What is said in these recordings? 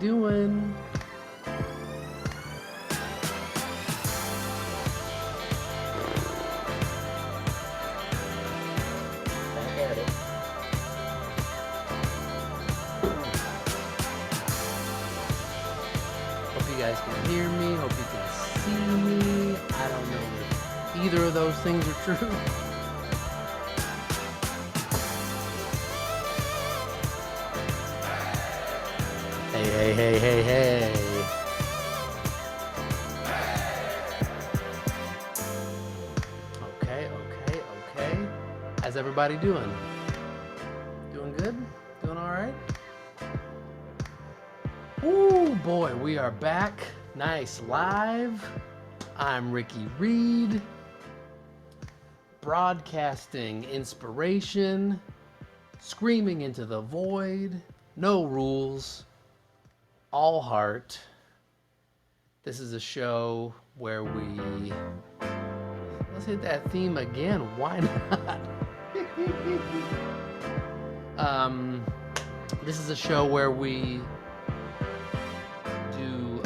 doing? Back at it. Hope you guys can hear me. Hope you can see me. I don't know if either of those things are true. Hey. Okay. How's everybody doing? Doing good? Doing all right? Ooh, boy, we are back. Nice live. I'm Ricky Reed. Broadcasting inspiration, screaming into the void, no rules, all heart. This is a show where we... Let's hit that theme again. Why not? This is a show where we do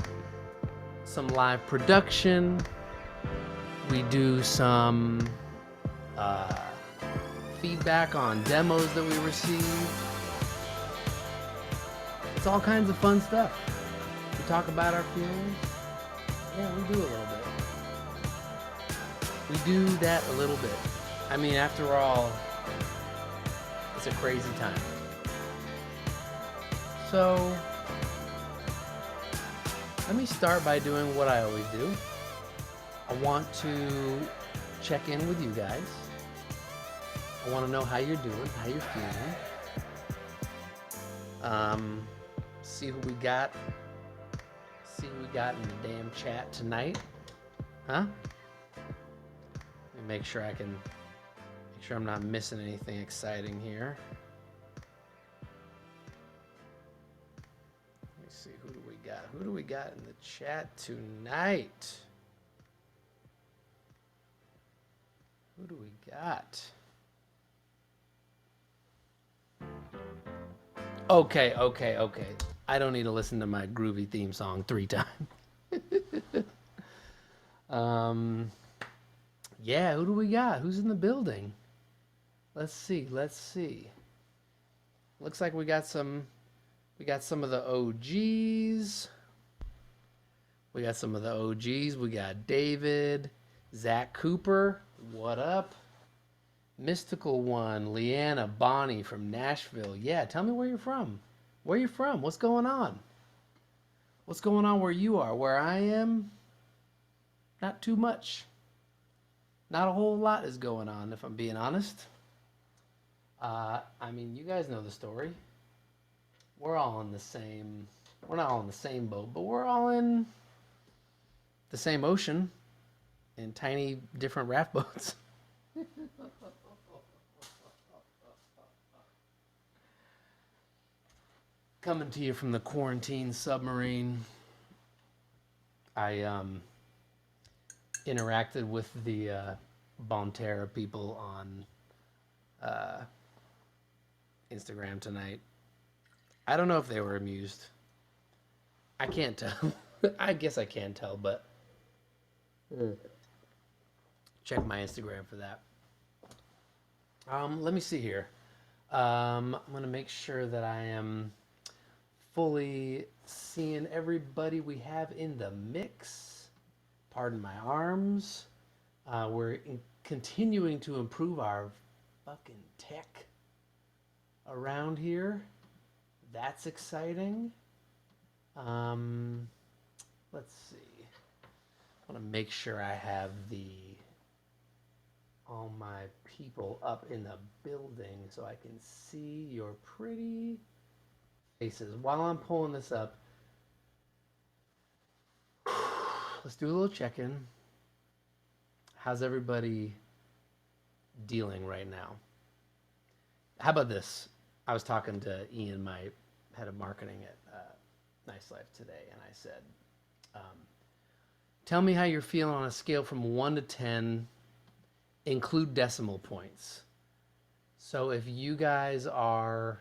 some live production. We do some feedback on demos that we receive. It's all kinds of fun stuff. We talk about our feelings. Yeah, we do a little bit. We do that a little bit. I mean, after all, it's a crazy time. So, let me start by doing what I always do. I want to check in with you guys. I want to know how you're doing, how you're feeling. See who we got. See who we got in the damn chat tonight. Huh? Let me make sure I'm not missing anything exciting here. Let me see, who do we got? Who do we got in the chat tonight? Who do we got? Okay. I don't need to listen to my groovy theme song 3 times. Yeah, who do we got? Who's in the building? Let's see. Looks like we got some of the OGs. We got David, Zach Cooper. What up? Mystical One, Leanna, Bonnie from Nashville. Yeah, tell me where you're from. Where you from? What's going on? What's going on where you are? Where I am? Not too much. Not a whole lot is going on, if I'm being honest. I mean, you guys know the story. We're all in the same... We're not all in the same boat, but we're all in the same ocean in tiny, different raft boats. Coming to you from the quarantine submarine. I interacted with the Panther people on Instagram tonight. I don't know if they were amused. I can't tell. I guess I can tell, but check my Instagram for that. Let me see here. I'm going to make sure that I am fully seeing everybody we have in the mix. Pardon my arms. We're continuing to improve our fucking tech around here. That's exciting. Let's see. I want to make sure I have all my people up in the building so I can see your pretty faces. While I'm pulling this up, let's do a little check-in. How's everybody dealing right now? How about this? I was talking to Ian, my head of marketing at Nice Life today, and I said, tell me how you're feeling on a scale from 1 to 10, include decimal points. So if you guys are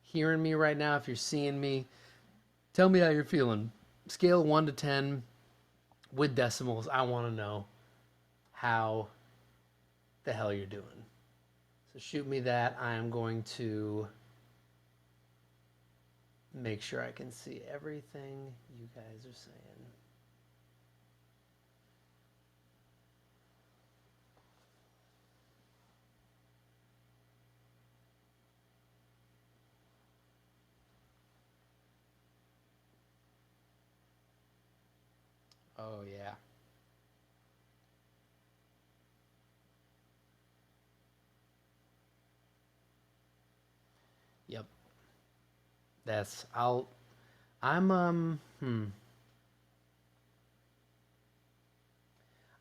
hearing me right now, if you're seeing me, Tell me how you're feeling. Scale 1 to 10 with decimals. I want to know how the hell you're doing. So shoot me that. I am going to make sure I can see everything you guys are saying. Oh, yeah. Yep.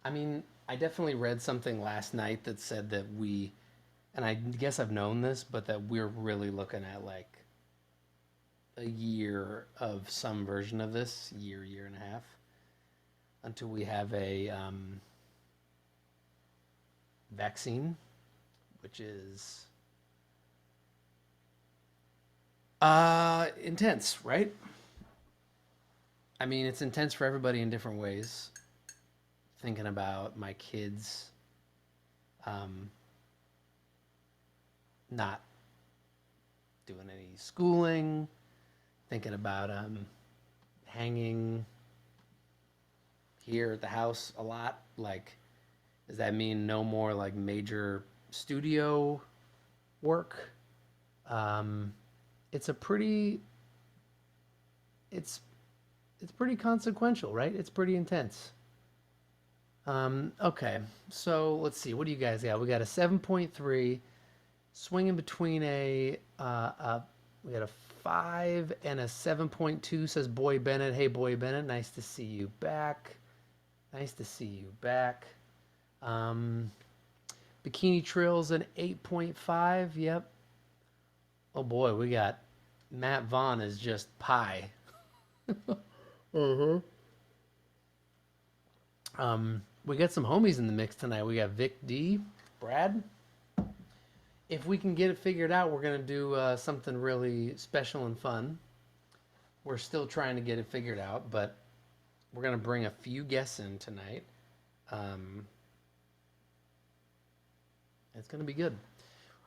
I mean, I definitely read something last night that said that and I guess I've known this, but that we're really looking at like a year of some version of this, year and a half, until we have a vaccine, which is intense, right? I mean, it's intense for everybody in different ways. Thinking about my kids not doing any schooling, thinking about hanging here at the house a lot. Like, does that mean no more like major studio work? It's a pretty, it's pretty consequential, right? It's pretty intense. Okay, so let's see. What do you guys got? We got a 7.3, swinging between we got a 5 and a 7.2. Says Boy Bennett. Hey, Boy Bennett, nice to see you back. Nice to see you back. Bikini Trills an 8.5. Yep. Oh boy, we got Matt Vaughn is just pie. Mm-hmm. We got some homies in the mix tonight. We got Vic D, Brad. If we can get it figured out, we're gonna do something really special and fun. We're still trying to get it figured out, but we're gonna bring a few guests in tonight. It's gonna be good.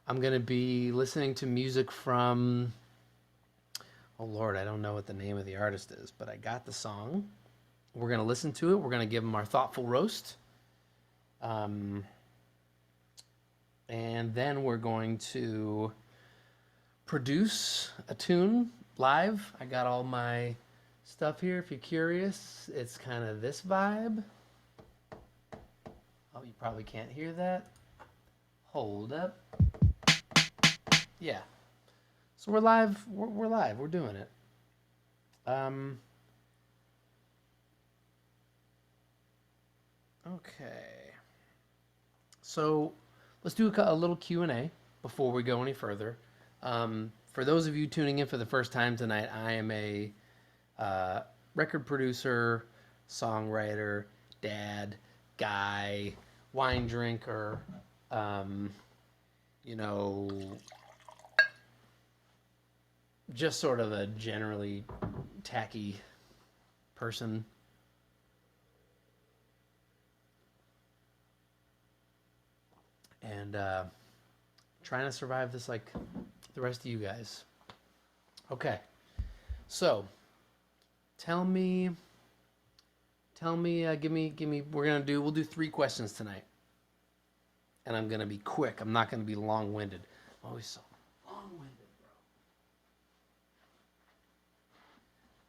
I'm gonna be listening to music from. Oh Lord, I don't know what the name of the artist is, but I got the song. We're going to listen to it. We're going to give them our thoughtful roast. And then we're going to produce a tune live. I got all my stuff here. If you're curious, it's kind of this vibe. Oh, you probably can't hear that. Hold up. Yeah. So we're live. We're live. We're doing it. Okay. So let's do a little Q&A before we go any further. For those of you tuning in for the first time tonight, I am a record producer, songwriter, dad, guy, wine drinker, you know, just sort of a generally tacky person. And trying to survive this like the rest of you guys. Okay. So, tell me, give me, we'll do 3 questions tonight. And I'm going to be quick. I'm not going to be long-winded. I'm always so long-winded, bro.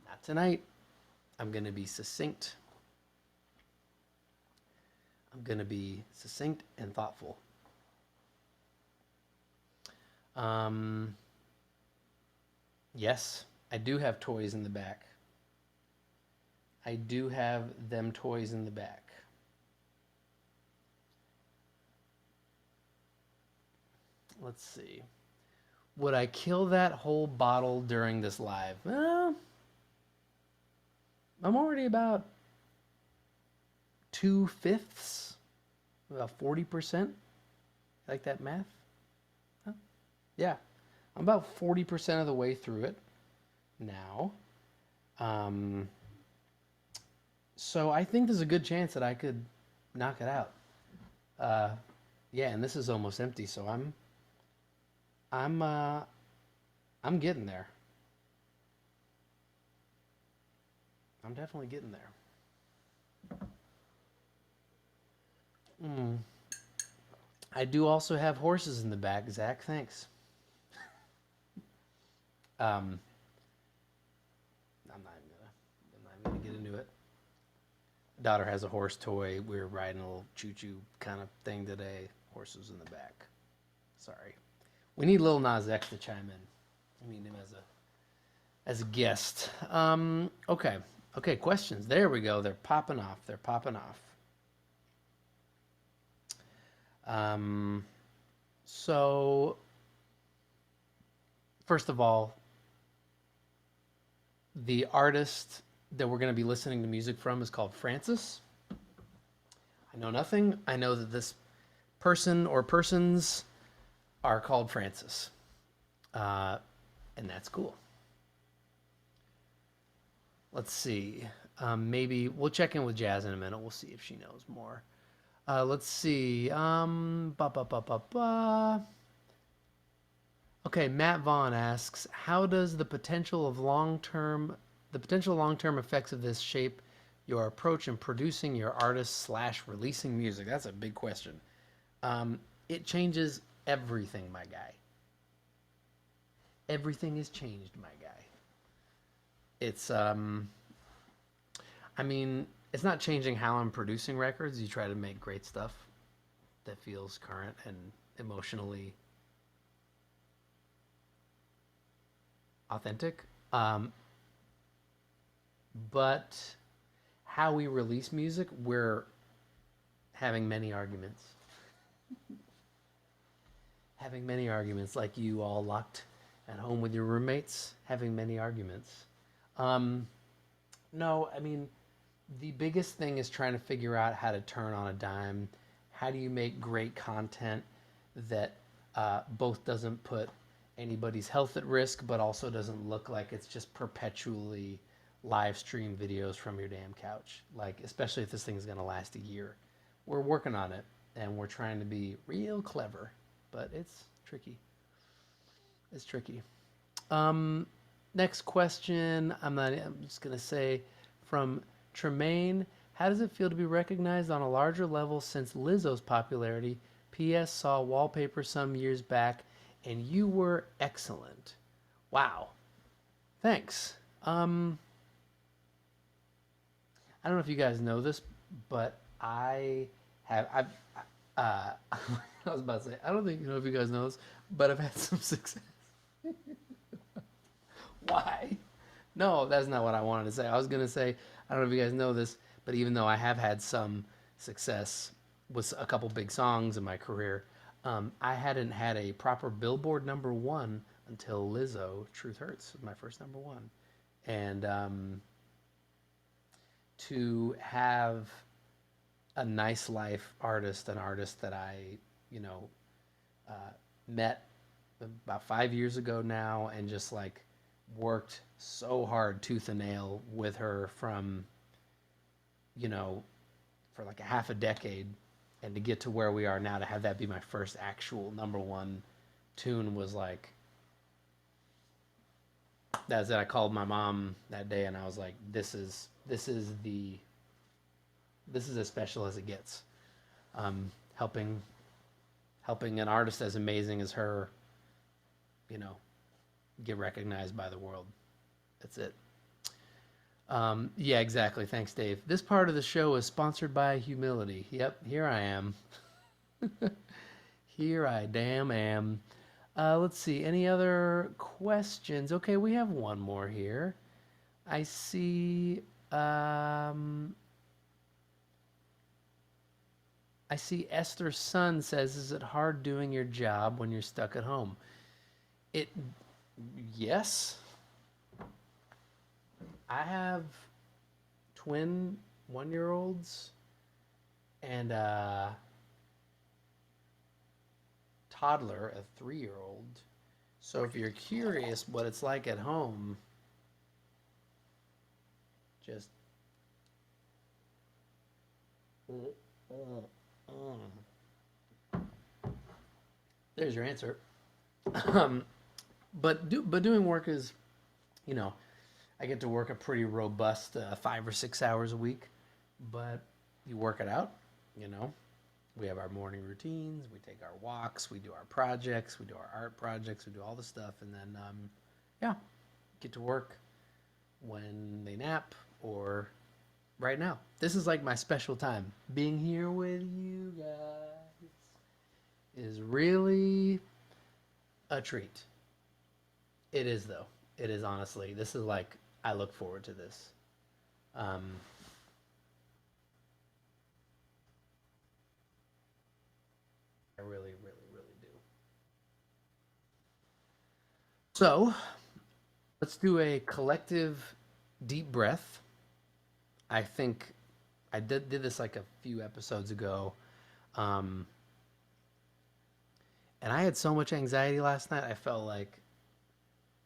Not tonight. I'm going to be succinct. I'm going to be succinct and thoughtful. Yes, I do have toys in the back. I do have them toys in the back. Let's see. Would I kill that whole bottle during this live? Well, I'm already about 2/5, about 40%. Like that math? Huh? Yeah, I'm about 40% of the way through it now. So I think there's a good chance that I could knock it out. Uh, yeah, and this is almost empty, so I'm I'm getting there. I'm definitely getting there. Mm. I do also have horses in the back, Zach. Thanks. Um, I'm not even gonna get into it. Daughter has a horse toy. We were riding a little choo-choo kind of thing today. Horses in the back. Sorry. We need Lil Nas X to chime in. I mean him as a guest. Okay. Okay, questions. There we go. They're popping off. They're popping off. Um, so first of all, the artist that we're going to be listening to music from is called Francis. I know nothing. I know that this person or persons are called Francis. Uh, and that's cool. Let's see. Maybe we'll check in with Jazz in a minute. We'll see if she knows more. Let's see. Ba, ba, ba, ba, ba. Okay, Matt Vaughn asks, how does the potential long-term effects of this shape your approach in producing your artist slash releasing music? That's a big question. It changes everything, my guy. Everything is changed, my guy. It's I mean, it's not changing how I'm producing records. You try to make great stuff that feels current and emotionally authentic. But how we release music, we're having many arguments. Having many arguments, like you all locked at home with your roommates, having many arguments. No, I mean, the biggest thing is trying to figure out how to turn on a dime. How do you make great content that both doesn't put anybody's health at risk, but also doesn't look like it's just perpetually live stream videos from your damn couch? Like, especially if this thing is going to last a year. We're working on it, and we're trying to be real clever, but it's tricky. It's tricky. Next question. I'm just gonna say from Tremaine. How does it feel to be recognized on a larger level since Lizzo's popularity? P.S. Saw Wallpaper some years back, and you were excellent. Wow. Thanks. I don't know if you guys know this, but I've I was about to say, I don't think you know if you guys know this, but I've had some success. Why? No, that's not what I wanted to say. I was going to say, I don't know if you guys know this, but even though I have had some success with a couple big songs in my career, I hadn't had a proper Billboard #1 until Lizzo, Truth Hurts, was my first #1. And to have a nice life artist, an artist that I, you know, uh, met about 5 years ago now, and just like worked so hard tooth and nail with her from, you know, for like a half a decade, and to get to where we are now, to have that be my first actual #1 tune was like, that's it. I called my mom that day and I was like, this is as special as it gets. Helping an artist as amazing as her, you know, get recognized by the world. That's it. Yeah, exactly. Thanks, Dave. This part of the show is sponsored by humility. Yep, here I am. Here I damn am. Let's see. Any other questions? Okay, we have one more here. I see. I see Esther's son says, "Is it hard doing your job when you're stuck at home?" It. Yes. I have twin 1-year-olds and a toddler, a 3-year-old. So if you're curious what it's like at home, Just there's your answer. Um, but doing work is, you know, I get to work a pretty robust 5 or 6 hours a week, but you work it out, you know. We have our morning routines, we take our walks, we do our projects, we do our art projects, we do all the stuff, and then, yeah, get to work when they nap or right now. This is like my special time. Being here with you guys is really a treat. It is, though. It is honestly. This is like, I look forward to this. Um, I really, really, really do. So let's do a collective deep breath. I think I did this like a few episodes ago. Um, and I had so much anxiety last night. I felt like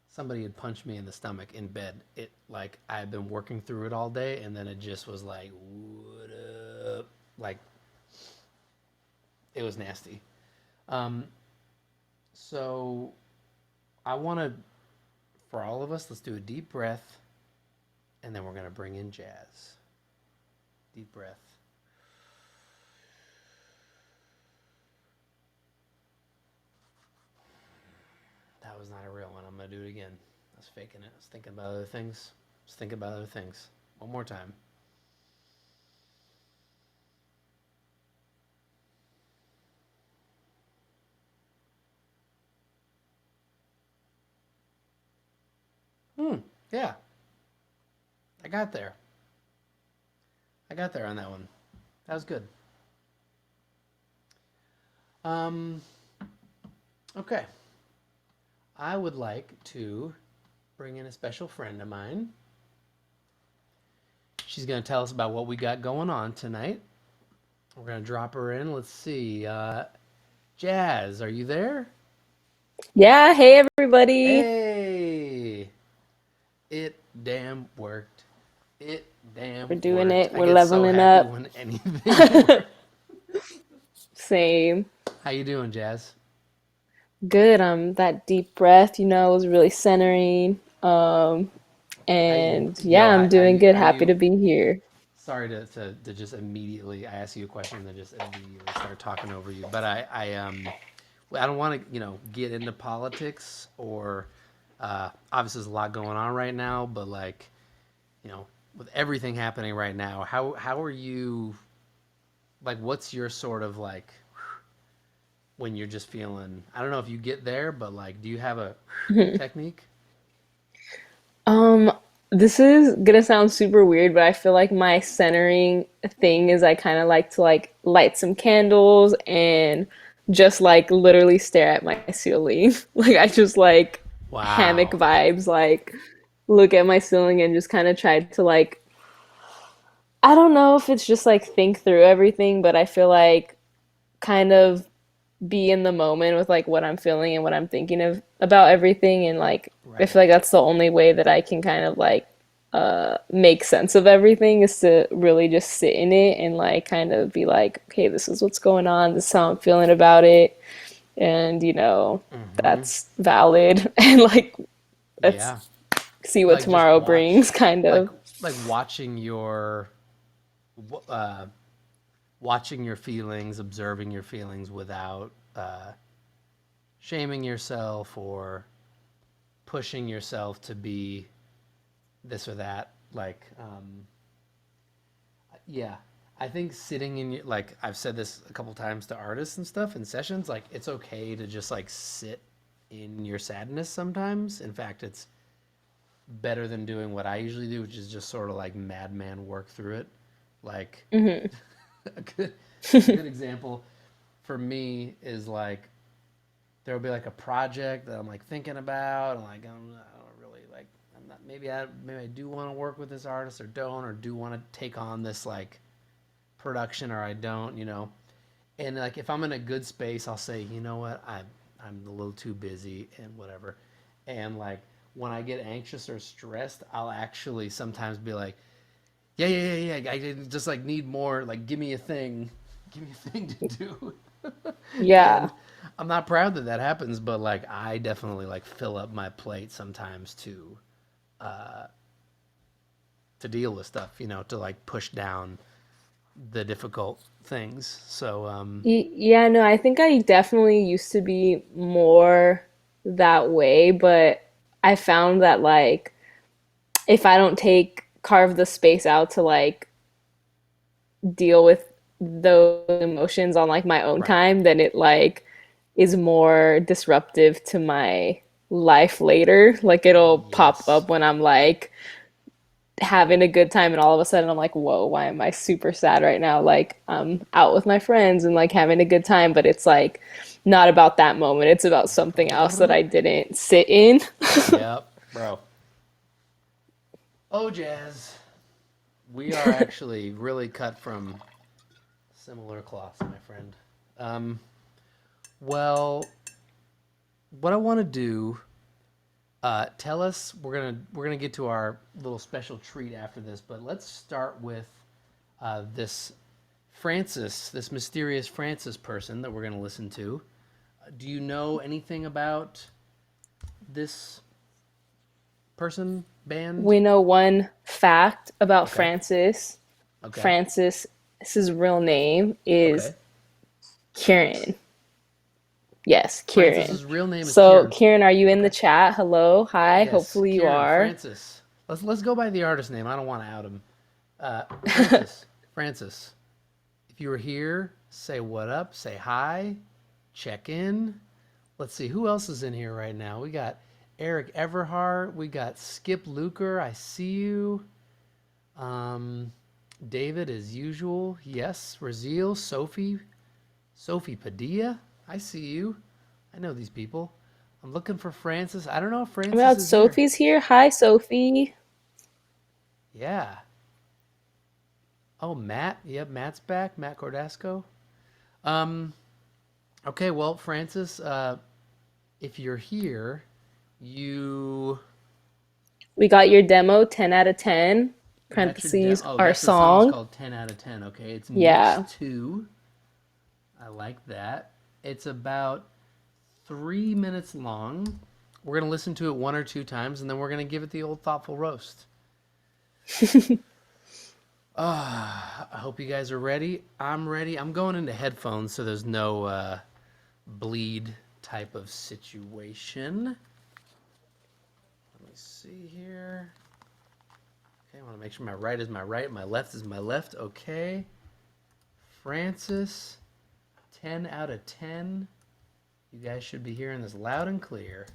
somebody had punched me in the stomach in bed. It like I had been working through it all day, and then it just was like, what up? Like it was nasty. Um, so I want to, for all of us, let's do a deep breath, and then we're gonna bring in jazz. Deep breath. That was not a real one. I'm gonna do it again. I was faking it. I was thinking about other things. I was thinking about other things. One more time. Yeah, I got there. I got there on that one. That was good. Um, okay. I would like to bring in a special friend of mine. She's going to tell us about what we got going on tonight. We're going to drop her in. Let's see. Jazz, are you there? Yeah, hey everybody. Hey! It damn worked. It damn We're doing worked. it. I We're get so leveling happy up. when anything works. Same. How you doing, Jazz? Good. That deep breath, was really centering. How you, And yo? yeah, I'm doing good. Happy to be here. Sorry to just immediately I ask you a question and then just immediately start talking over you. But I don't want to get into politics or obviously there's a lot going on right now. But like with everything happening right now, how are you? Like, what's your sort of like when you're just feeling? I don't know if you get there, but like, do you have a technique? Um, this is gonna sound super weird, but I feel like my centering thing is I kind of like to like light some candles and just like literally stare at my ceiling. Like I just like hammock Wow. vibes, like look at my ceiling and just kind of try to like I don't know if it's just like think through everything, but I feel like kind of be in the moment with like what I'm feeling and what I'm thinking of about everything and like I Right. feel like that's the only way that I can kind of like make sense of everything is to really just sit in it and like kind of be like, okay, this is what's going on, this is how I'm feeling about it and Mm-hmm. that's valid and like let's Yeah. see what Like just tomorrow brings kind like of. like uh, watching your feelings, observing your feelings without shaming yourself or pushing yourself to be this or that. Like, yeah, I think sitting in your, like I've said this a couple times to artists and stuff in sessions. Like, it's okay to just like sit in your sadness sometimes. In fact, it's better than doing what I usually do, which is just sort of like madman work through it. Like a good example for me is like there'll be like a project that I'm like thinking about, and like I don't really like. I'm not. Maybe I do want to work with this artist or don't, or do want to take on this like production or I don't. And like if I'm in a good space, I'll say, you know what, I'm a little too busy and whatever. And like when I get anxious or stressed, I'll actually sometimes be like, Yeah, yeah, yeah, yeah. I just like need more. Like, give me a thing to do. Yeah. And I'm not proud that that happens, but like I definitely like fill up my plate sometimes to deal with stuff, to like push down the difficult things. So Yeah, no, I think I definitely used to be more that way, but I found that like if I don't take carve the space out to like deal with those emotions on like my own right. time, then it like is more disruptive to my life later. Like it'll pop Yes. up when I'm like having a good time and all of a sudden I'm like, whoa, why am I super sad right now? Like I'm out with my friends and like having a good time, but it's like not about that moment. It's about something else that I didn't sit in. Yep, bro. Oh, Jazz. We are actually really cut from similar cloths, my friend. Um, well, what I want to do, tell us. We're gonna get to our little special treat after this, but let's start with this Francis, this mysterious Francis person that we're gonna listen to. Do you know anything about this person, band? We know one fact about Okay. Francis. Okay. Francis's real name is Okay. Kieran. Yes, Kieran. Francis's real name is So, Kieran. Kieran, are you in the Okay. chat? Hello, hi. Yes, Hopefully you Kieran are. Francis. Let's go by the artist name. I don't want to out him. Francis. Francis. If you were here, say what up. Say hi. Check in. Let's see who else is in here right now. We got Eric Everhart. We got Skip Luker. I see you. Um, David as usual. Yes. Raziel. Sophie. Sophie Padilla. I see you. I know these people. I'm looking for Francis. I don't know if I Francis mean, is here. Sophie's here. Hi, Sophie. Yeah. Oh, Matt. Yep, Matt's back. Matt Cordasco. Um. Okay. Well, Francis, if you're here, you We got your demo, 10 out of 10. you got your demo. Parentheses, Oh, our that's the song's song. called 10 out of 10. Okay, it's mix Yeah. two. I like that. It's about 3 minutes long. We're gonna listen to it one or two times, and then we're gonna give it the old thoughtful roast. I hope you guys are ready. I'm ready. I'm going into headphones so there's no bleed type of situation. Let me see here. Okay, I want to make sure my right is my right, my left is my left. Okay. Francis, 10 out of 10. You guys should be hearing this loud and clear.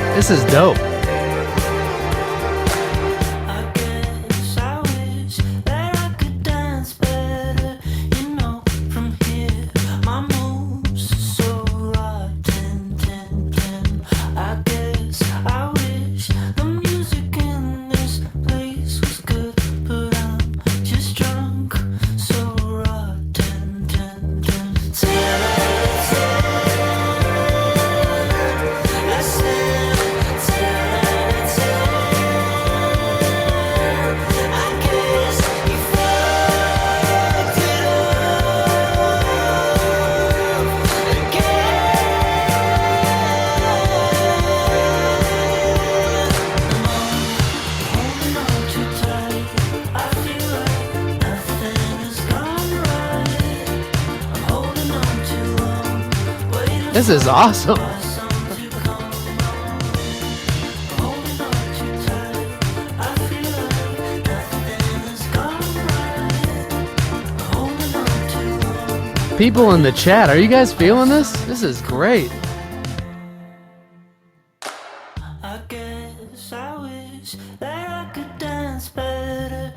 This is dope. I guess I wish that I could dance better, from here. My moves are so rotten, 10, 10. I guess I wish the music in this place was good, but I'm just drunk, so rotten, 10, 10. 10 I said 10 I guess you fucked it up holding on too tight. I feel like nothing has gone right. I'm holding on too long, waiting This is awesome. for something to come along. Holding on too tight. I feel like nothing has gone right. Holding on too long. People in the chat, are you guys feeling this? This is great. I guess I wish that I could dance better,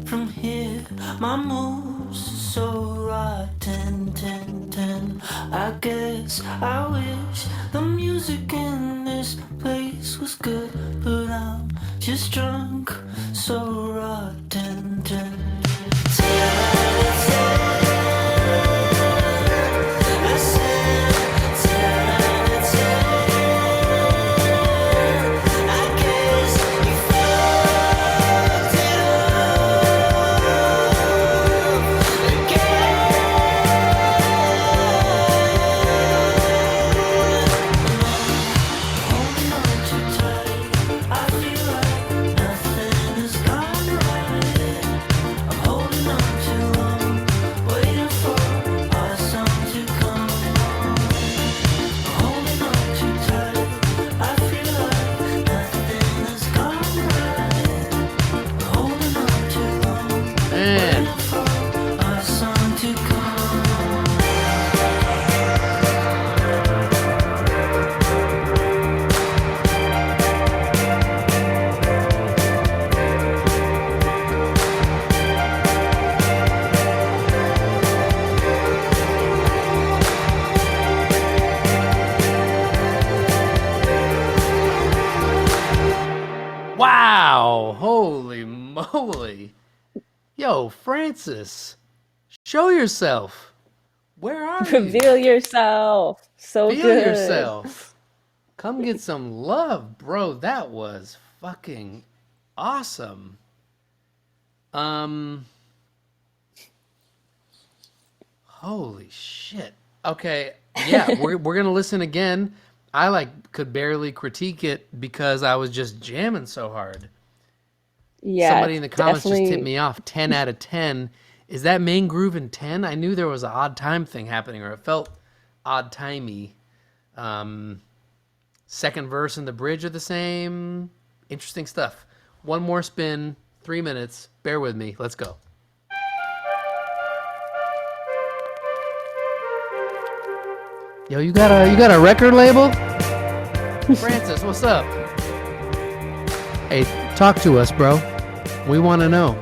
from here. My moves are so rotten, 10, 10. I guess I wish the music in this place was good, but I'm just drunk, so rotten. Man. Wow. Holy moly. Yo, Francis, show yourself. Where are you? Reveal yourself. So Feel good. yourself. Come get some love, bro. That was fucking awesome. Holy shit. Okay, yeah, we're gonna listen again. I could barely critique it because I was just jamming so hard. Yeah, Somebody in the comments just tipped definitely. me off. 10 out of 10. Is that main groove in 10? I knew there was an odd time thing happening, or it felt odd timey. Second verse and the bridge are the same. Interesting stuff. One more spin, 3 minutes. Bear with me. Let's go. Yo, you got a record label? Francis, what's up? Hey, talk to us, bro. We want to know.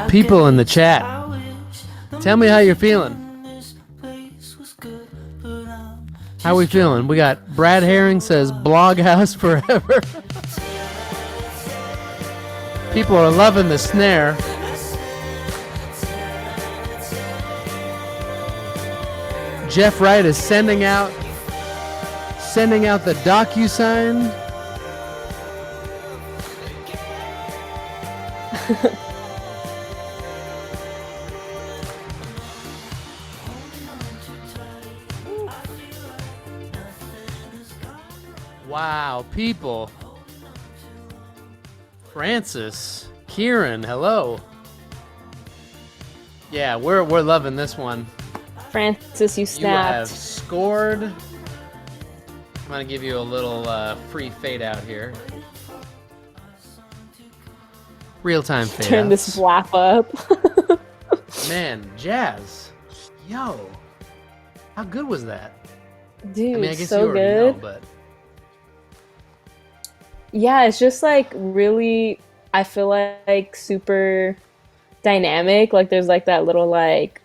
People in the chat, tell me how you're feeling. How we feeling? We got Brad Herring says Bloghouse forever. People are loving the snare. Jeff Wright is sending out the DocuSign. Wow, people. Francis, Kieran, hello. Yeah, we're loving this one. Francis, you You have snapped. scored. I'm gonna give you a little free fade out here. Real-time fade Turn this outs. blap up. Man, Jazz. Yo. How good was that? I mean, I Dude, guess you so already know, good. but Yeah, it's just like really, I feel like super dynamic. Like there's like that little like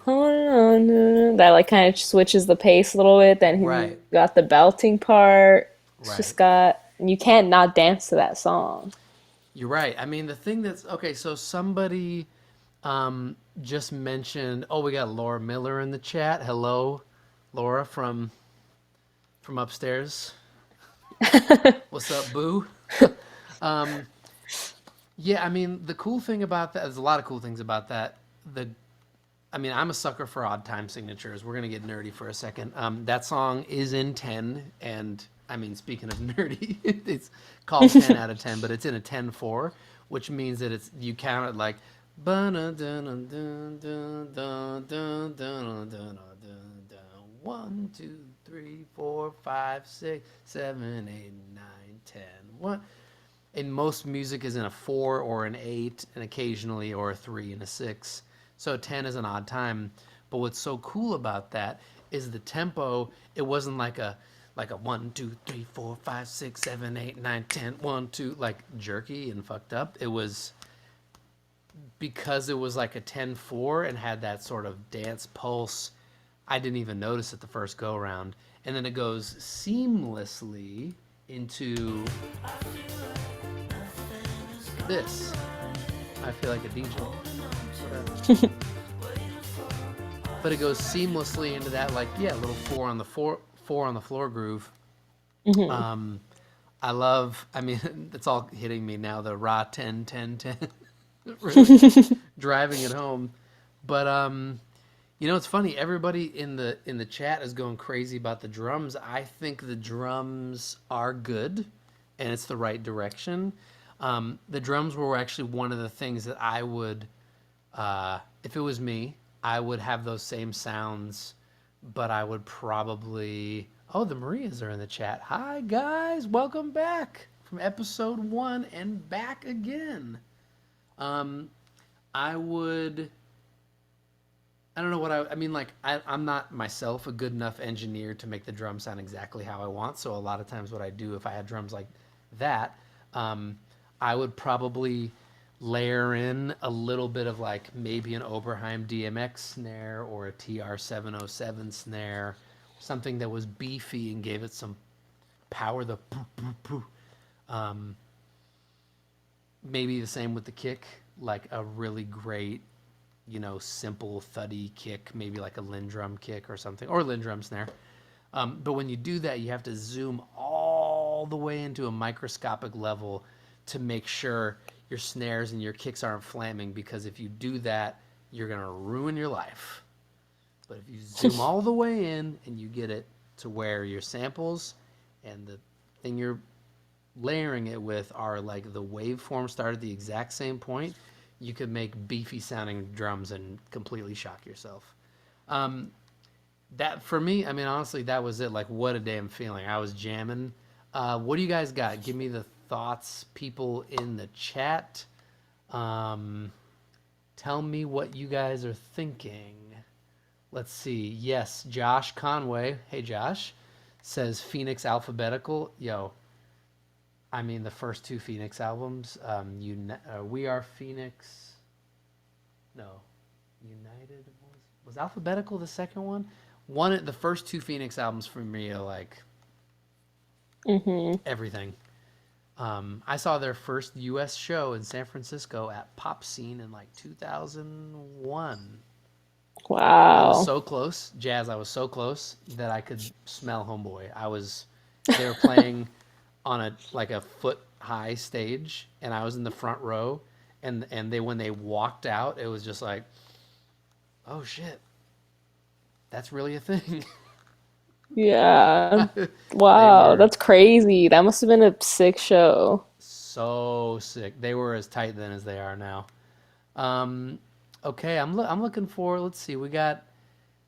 that like kind of switches the pace a little bit. Then he's right, got the belting part. It's right. just got you can't not dance to that song. You're right. I mean, the thing that's okay, so somebody just mentioned, oh, we got Laura Miller in the chat. Hello, Laura from upstairs. What's up, boo? um, yeah, I mean, the cool thing about that, there's a lot of cool things about that. I mean, I'm a sucker for odd time signatures. We're gonna get nerdy for a second. That song is in 10, and I mean, speaking of nerdy, it's called 10 out of 10, but it's in a 10-4, which means that it's you count it like 1, 2, 3, 4, 5, 6, 7, 8, 9, 10. What? And most music is in a 4 or an 8, and occasionally or a 3 and a 6. So 10 is an odd time. But what's so cool about that is the tempo. It wasn't like a 1, 2, 3, 4, 5, 6, 7, 8, 9, 10, 1, 2, like jerky and fucked up. It was because it was like a 10-4 and had that sort of dance pulse. I didn't even notice it the first go around. And then it goes seamlessly into this. I feel like a DJ. But it goes seamlessly into that, like, yeah, little four on the floor groove. I love, I mean, it's all hitting me now, the Ra 10 10 10 really driving it home. But you know, it's funny, everybody in the chat is going crazy about the drums. I think the drums are good and it's the right direction. The drums were actually one of the things that I would if it was me, I would have those same sounds, but I would probably. Oh, the Marias are in the chat. Hi, guys. Welcome back from episode 1 and back again. I would. I don't know what I mean, like, I'm not myself a good enough engineer to make the drum sound exactly how I want. So, a lot of times, what I do if I had drums like that, I would probably layer in a little bit of like maybe an Oberheim DMX snare or a TR-707 snare, something that was beefy and gave it some power. The poo, poo, poo. Maybe the same with the kick, like a really great, you know, simple thuddy kick, maybe like a Lindrum kick or something, or Lindrum snare. But when you do that, you have to zoom all the way into a microscopic level to make sure your snares and your kicks aren't flaming, because if you do that, you're going to ruin your life. But if you zoom all the way in and you get it to where your samples and the thing you're layering it with are like the waveform start at the exact same point, you could make beefy sounding drums and completely shock yourself. That for me, I mean, honestly, that was it. Like, what a damn feeling. I was jamming. What do you guys got? Give me the thoughts, people in the chat. Tell me what you guys are thinking. Let's see. Yes, Josh Conway. Hey, Josh. Says Phoenix Alphabetical. Yo, I mean, the first 2 Phoenix albums. We Are Phoenix. No. United. Was Alphabetical the second one? The first 2 Phoenix albums for me are like everything. I saw their first U.S. show in San Francisco at Pop Scene in like 2001. I was Wow. so close, Jazz. I was so close that I could smell Homeboy. They were playing on a foot high stage, and I was in the front row. And when they walked out, it was just like, oh shit, that's really a thing. Yeah. They Wow, were that's crazy. That must have been a sick show. so sick. They were as tight then as they are now. Okay, I'm looking for. Let's see. We got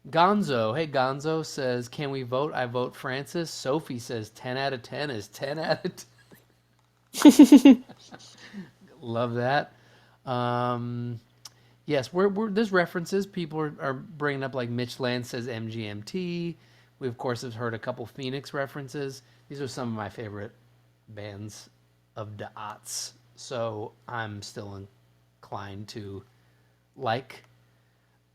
Gonzo. Hey, Gonzo says, "Can we vote? I vote Francis." Sophie says, "10 out of 10 is 10 out of 10." Love that. Um, yes, there's references. People are bringing up like Mitch Land says MGMT. We of course have heard a couple Phoenix references. These are some of my favorite bands of the aughts, so I'm still inclined to like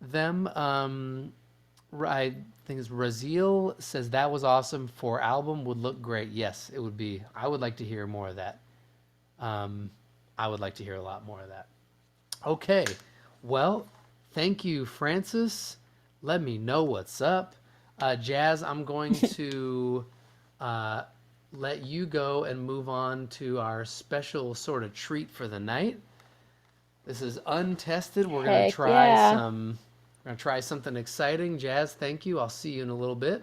them. I think it's Raziel says that was awesome for album would look great. Yes, it would be. I would like to hear more of that. Um, I would like to hear a lot more of that. Okay, well, thank you, Francis. Let me know what's up. Jazz, I'm going to uh, let you go and move on to our special sort of treat for the night. This is untested. We're gonna Heck try yeah. some. We're gonna try something exciting. Jazz, thank you. I'll see you in a little bit.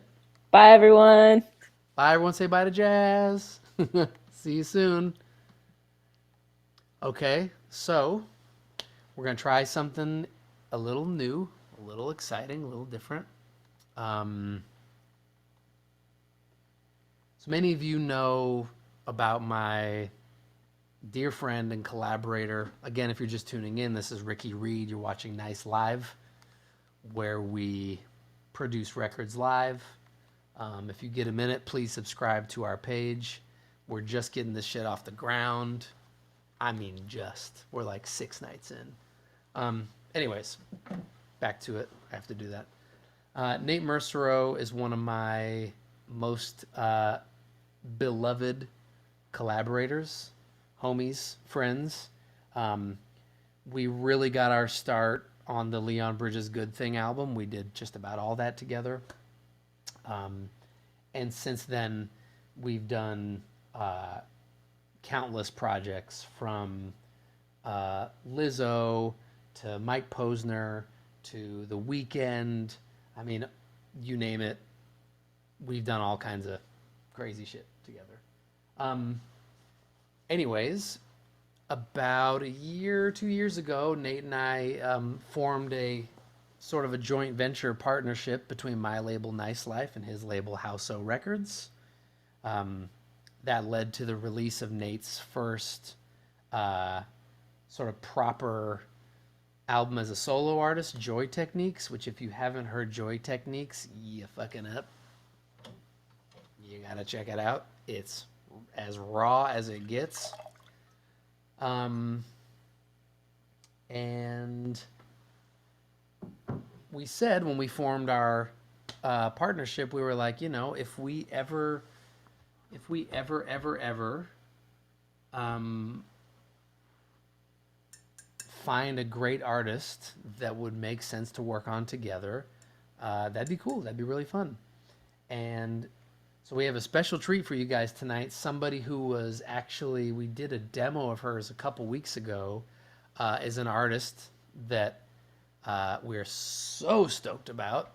Bye, everyone. Bye, everyone. Say bye to Jazz. See you soon. Okay, so we're gonna try something a little new, a little exciting, a little different. Um, so many of you know about my dear friend and collaborator. Again, if you're just tuning in, this is Ricky Reed. You're watching Nice Live, where we produce records live. If you get a minute, please subscribe to our page. We're just getting this shit off the ground. I mean, just. We're like 6 nights in. Anyways, back to it. I have to do that. Nate Mercereau is one of my most beloved collaborators, homies, friends. We really got our start on the Leon Bridges Good Thing album. We did just about all that together. And since then, we've done countless projects from Lizzo to Mike Posner to The Weeknd. I mean, you name it. We've done all kinds of crazy shit together. Anyways, about a year, 2 years ago, Nate and I formed a sort of a joint venture partnership between my label Nice Life and his label House O Records. That led to the release of Nate's first sort of proper album as a solo artist, Joy Techniques, which if you haven't heard Joy Techniques, you fucking up. You gotta check it out. It's as raw as it gets. And we said when we formed our partnership, we were like, you know, if we ever find a great artist that would make sense to work on together, that'd be cool. That'd be really fun. And so we have a special treat for you guys tonight. Somebody who was actually, we did a demo of hers a couple weeks ago, is an artist that we're so stoked about.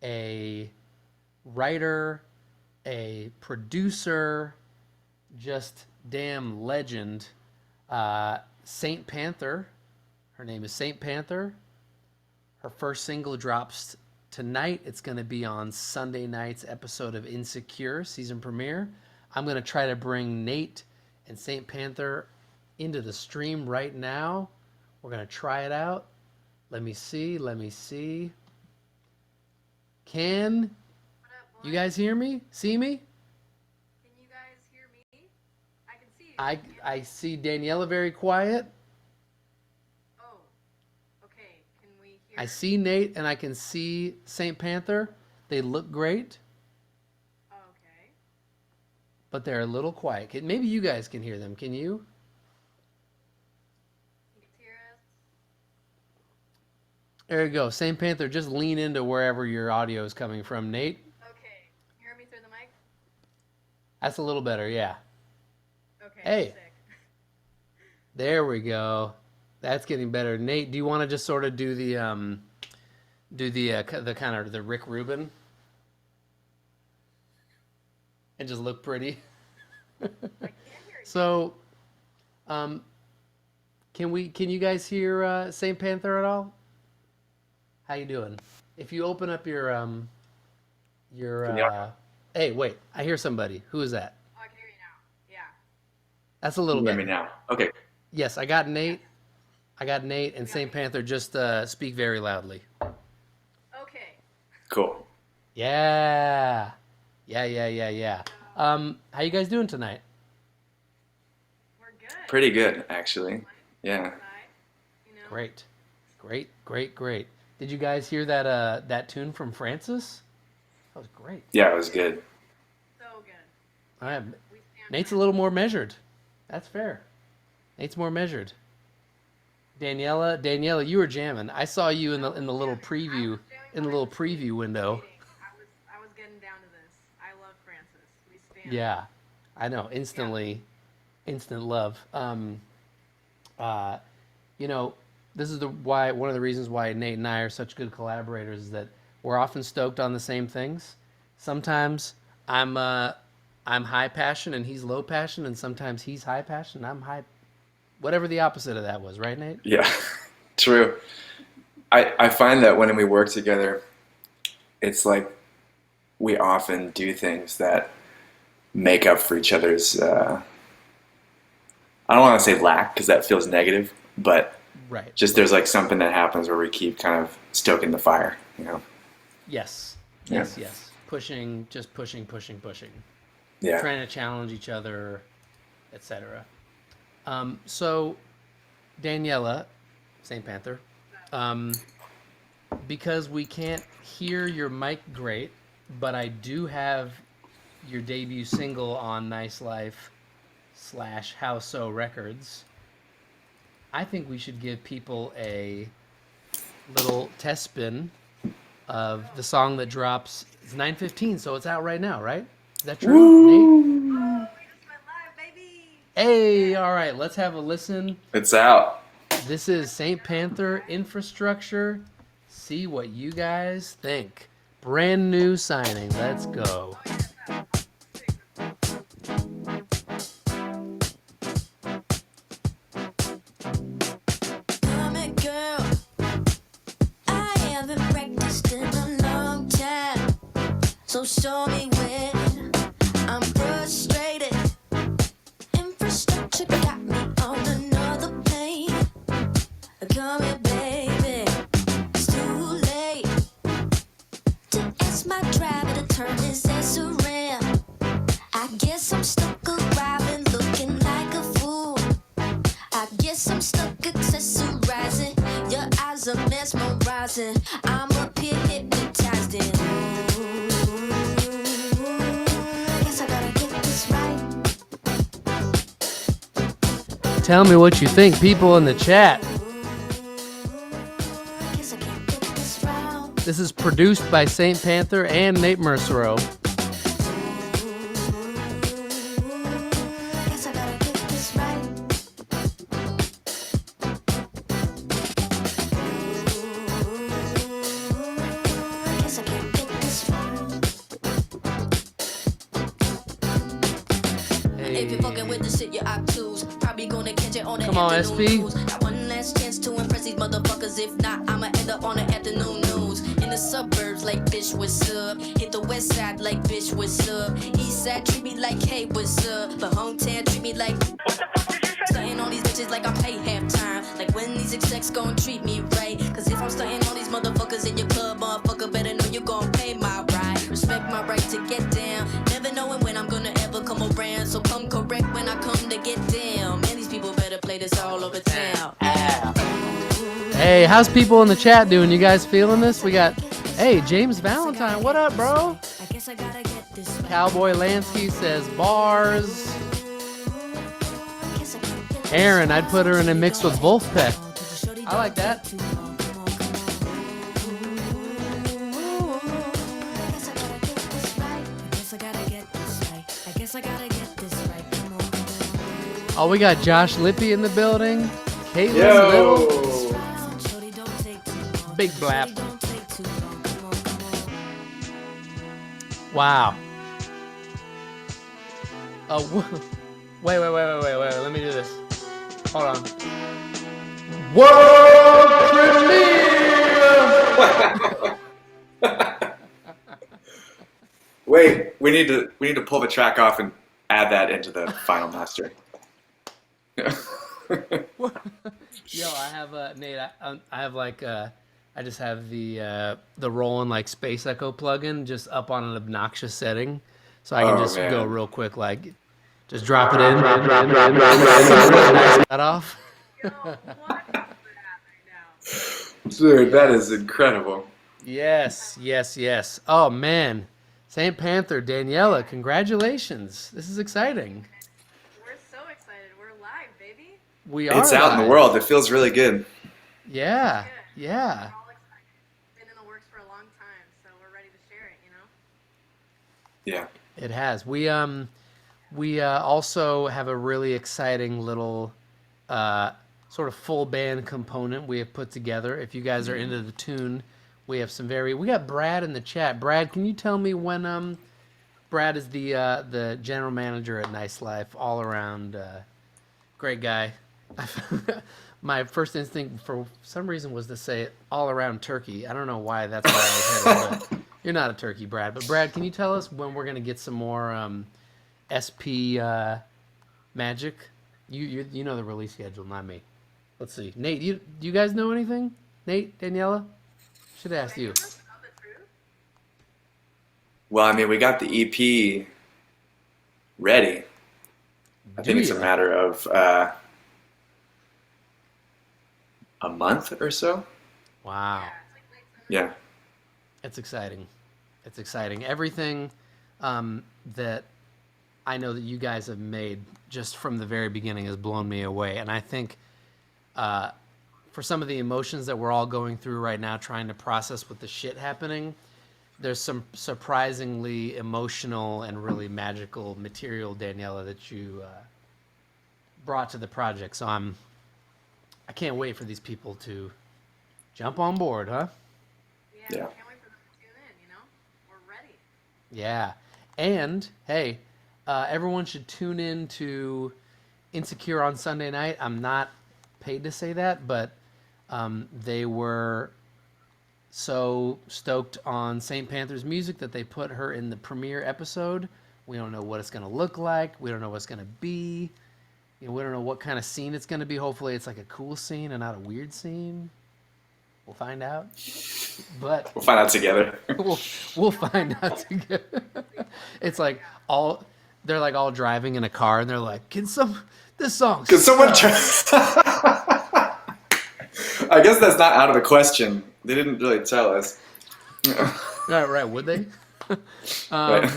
A writer, a producer, just damn legend. St. Panther. Her name is St. Panther. Her first single drops tonight. It's going to be on Sunday night's episode of Insecure season premiere. I'm going to try to bring Nate and St. Panther into the stream right now. We're going to try it out. Let me see. Can you guys hear me? See me? Can you guys hear me? I can see you. I see Daniela very quiet. Oh, okay. Can we hear? I see Nate and I can see St. Panther. They look great, Okay. but they're a little quiet. Maybe you guys can hear them. Can you? Can you hear us? There you go. St. Panther, just lean into wherever your audio is coming from, Nate. Okay. You hear me through the mic? That's a little better, yeah. Okay. Hey. Sick. There we go. That's getting better. Nate, do you want to just sort of do the kind of the Rick Rubin and just look pretty? I can't hear you. So, can you guys hear St. Panther at all? How you doing? If you open up your Can you hey, wait, I hear somebody. Who is that? Oh, I can hear you now. Yeah. That's a little hear bit. me now? Okay. Yes, I got Nate. And St. Panther. Just speak very loudly. Okay. Cool. Yeah. Yeah. How you guys doing tonight? We're good. Pretty good, actually. Yeah. Outside, Great. Great. Did you guys hear that that tune from Francis? That was great. Yeah, it was good. So good. All right. We stand Nate's a by. little more measured. That's fair. Nate's more measured. Daniela, you were jamming. I saw you in the little preview window. I was getting down to this. I love Francis. We stand. Yeah, I know. Instant love. Uh, you know, this is one of the reasons why Nate and I are such good collaborators is that we're often stoked on the same things. Sometimes I'm high passion and he's low passion, and sometimes he's high passion and I'm high. Whatever the opposite of that was, right, Nate? Yeah, true. I find that when we work together, it's like we often do things that make up for each other's. I don't want to say lack because that feels negative, but Right. just there's like something that happens where we keep kind of stoking the fire, you know? Yes. Yeah. Yes. Pushing. Yeah. Trying to challenge each other, etc. So, Daniela, St. Panther, because we can't hear your mic great, but I do have your debut single on Nice Life / How So Records. I think we should give people a little test spin of the song that drops. It's 9:15, so it's out right now, right? Is that true, Nate? Oh, we just went live, baby. Hey, all right, let's have a listen. It's out. This is St. Panther Infrastructure. See what you guys think. Brand new signing. Let's go. I'm a girl. I haven't practiced in a long time. So show me when I'm frustrated. Infrastructure got me on another plane. Come here, baby. It's too late to ask my driver to turn his ass around. I guess I'm stuck arriving looking like a fool. I guess I'm stuck accessorizing. Your eyes are mesmerizing. I'm up here hypnotized in. Guess I gotta get this right. Tell me what you think, people in the chat. Guess I can't get this round. This is produced by St. Panther and Nate Mercereau. Guess I gotta get this right. Guess I can't get this round. If you're fucking with the shit, you're obtuse. Probably gonna catch it on the Come on, afternoon SP. news. Got one last chance to impress these motherfuckers. If not, I'ma end up on the afternoon news. In the suburbs, like bitch, what's up? Hit the west side, like bitch, what's up? East side, treat me like hey, what's up? But hometown, treat me like. Stunting on these bitches like I'm paid halftime. Like when these execs gon' treat me right. Cause if I'm stunting on these motherfuckers in your club, motherfucker better know you gon' pay my right. Respect my right to get down. Never knowing when I'm gonna ever come around. So come correct when I come to get down. Man, these people better play this all over town. Hey, how's people in the chat doing? You guys feeling this? We got, hey, James Valentine. What up, bro? I guess I gotta get this right. Cowboy Lansky says bars. Guess I can't get this Aaron, I'd put her in a mix with Wolfpack. right. I like that. Guess I gotta get this right. Guess I gotta get this right. I guess I gotta get this right. Come on, come on. Oh, we got Josh Lippy in the building. Caitlin Little. Yo! Shorty, don't take too long. Big blap. Shorty, don't take too long. Come on, come on. Wow. Oh, wait. Let me do this. Hold on. World premiere! Wait, we need to pull the track off and add that into the final master. Yo, I have Nate. I have like I just have the Roland like Space Echo plugin just up on an obnoxious setting, so I can Oh just go man, real quick, like just drop it in, nice cut off. Yo, what is that right now? dude, that is Yes, incredible. yes. Oh man, Saint Panther, Daniela, congratulations! This is exciting. We're so excited. We're live, baby. We It's are out in the live. world. It feels really good. Yeah, Good. yeah. We're all excited. It's been in the works for a long time, so we're ready to share it, you know? Yeah. It has. We also have a really exciting little sort of full band component we have put together. If you guys are into the tune, we have some very. We got Brad in the chat. Brad, can you tell me when Brad is the general manager at Nice Life, all around great guy. My first instinct for some reason was to say all around turkey. I don't know why that's where I was headed, but you're not a turkey, Brad. But Brad, can you tell us when we're gonna get some more SP magic? You know the release schedule, not me. Let's see, Nate. Do you guys know anything? Nate, Daniela, should have asked Wait, you. you must know the truth? Well, I mean, we got the EP ready. I Do think it's a you? matter of a month or so. Wow. Yeah, it's like late summer. Yeah. It's exciting. It's exciting. Everything that I know that you guys have made just from the very beginning has blown me away. And I think for some of the emotions that we're all going through right now, trying to process with the shit happening, there's some surprisingly emotional and really magical material, Daniela, that you brought to the project. So I can't wait for these people to jump on board, huh? Yeah, Yeah. can't wait for them to tune in, you know? We're ready. Yeah. And hey, everyone should tune in to Insecure on Sunday night. I'm not paid to say that, but they were so stoked on St. Panther's music that they put her in the premiere episode. We don't know what it's going to look like. We don't know what it's going to be. You know, we don't know what kind of scene it's going to be. Hopefully it's like a cool scene and not a weird scene. We'll find out. But We'll find out together. we'll find out together. It's like they're like all driving in a car and they're like, this song Can someone sucks." try? I guess that's not out of the question. They didn't really tell us. Right, would they? Right.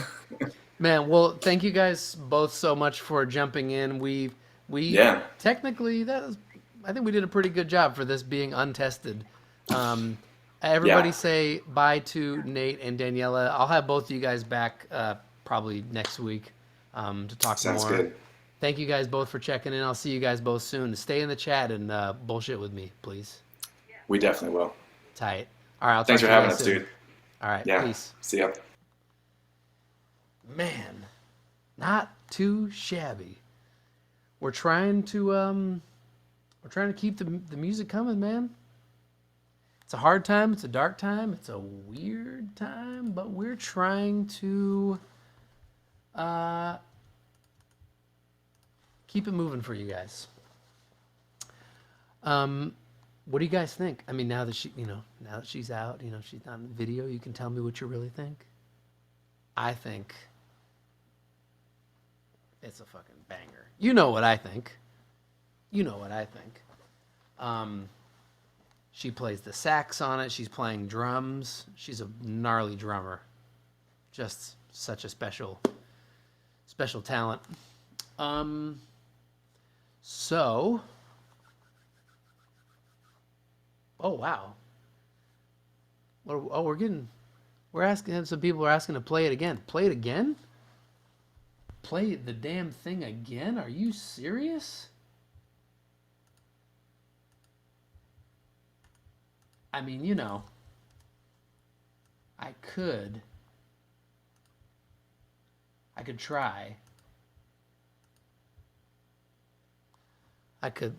Man, well, thank you guys both so much for jumping in. We Yeah. technically I think we did a pretty good job for this being untested. Everybody Yeah. say bye to Nate and Daniela. I'll have both of you guys back probably next week to talk Sounds more. good. Thank you guys both for checking in. I'll see you guys both soon. Stay in the chat and bullshit with me, please. We definitely will. Tight. All right, I'll Thanks talk for to you having guys us, soon. dude. All right, Yeah. peace. See ya. Man, not too shabby. We're trying to keep the music coming, man. It's a hard time, it's a dark time, it's a weird time, but we're trying to keep it moving for you guys. What do you guys think? I mean, now that she's out, she's on video, you can tell me what you really think. I think it's a fucking banger. You know what I think. She plays the sax on it. She's playing drums. She's a gnarly drummer. Just such a special talent. So, oh wow. Some people are asking to play it again. Play it again? Play the damn thing again? Are you serious? I mean, I could try. I could.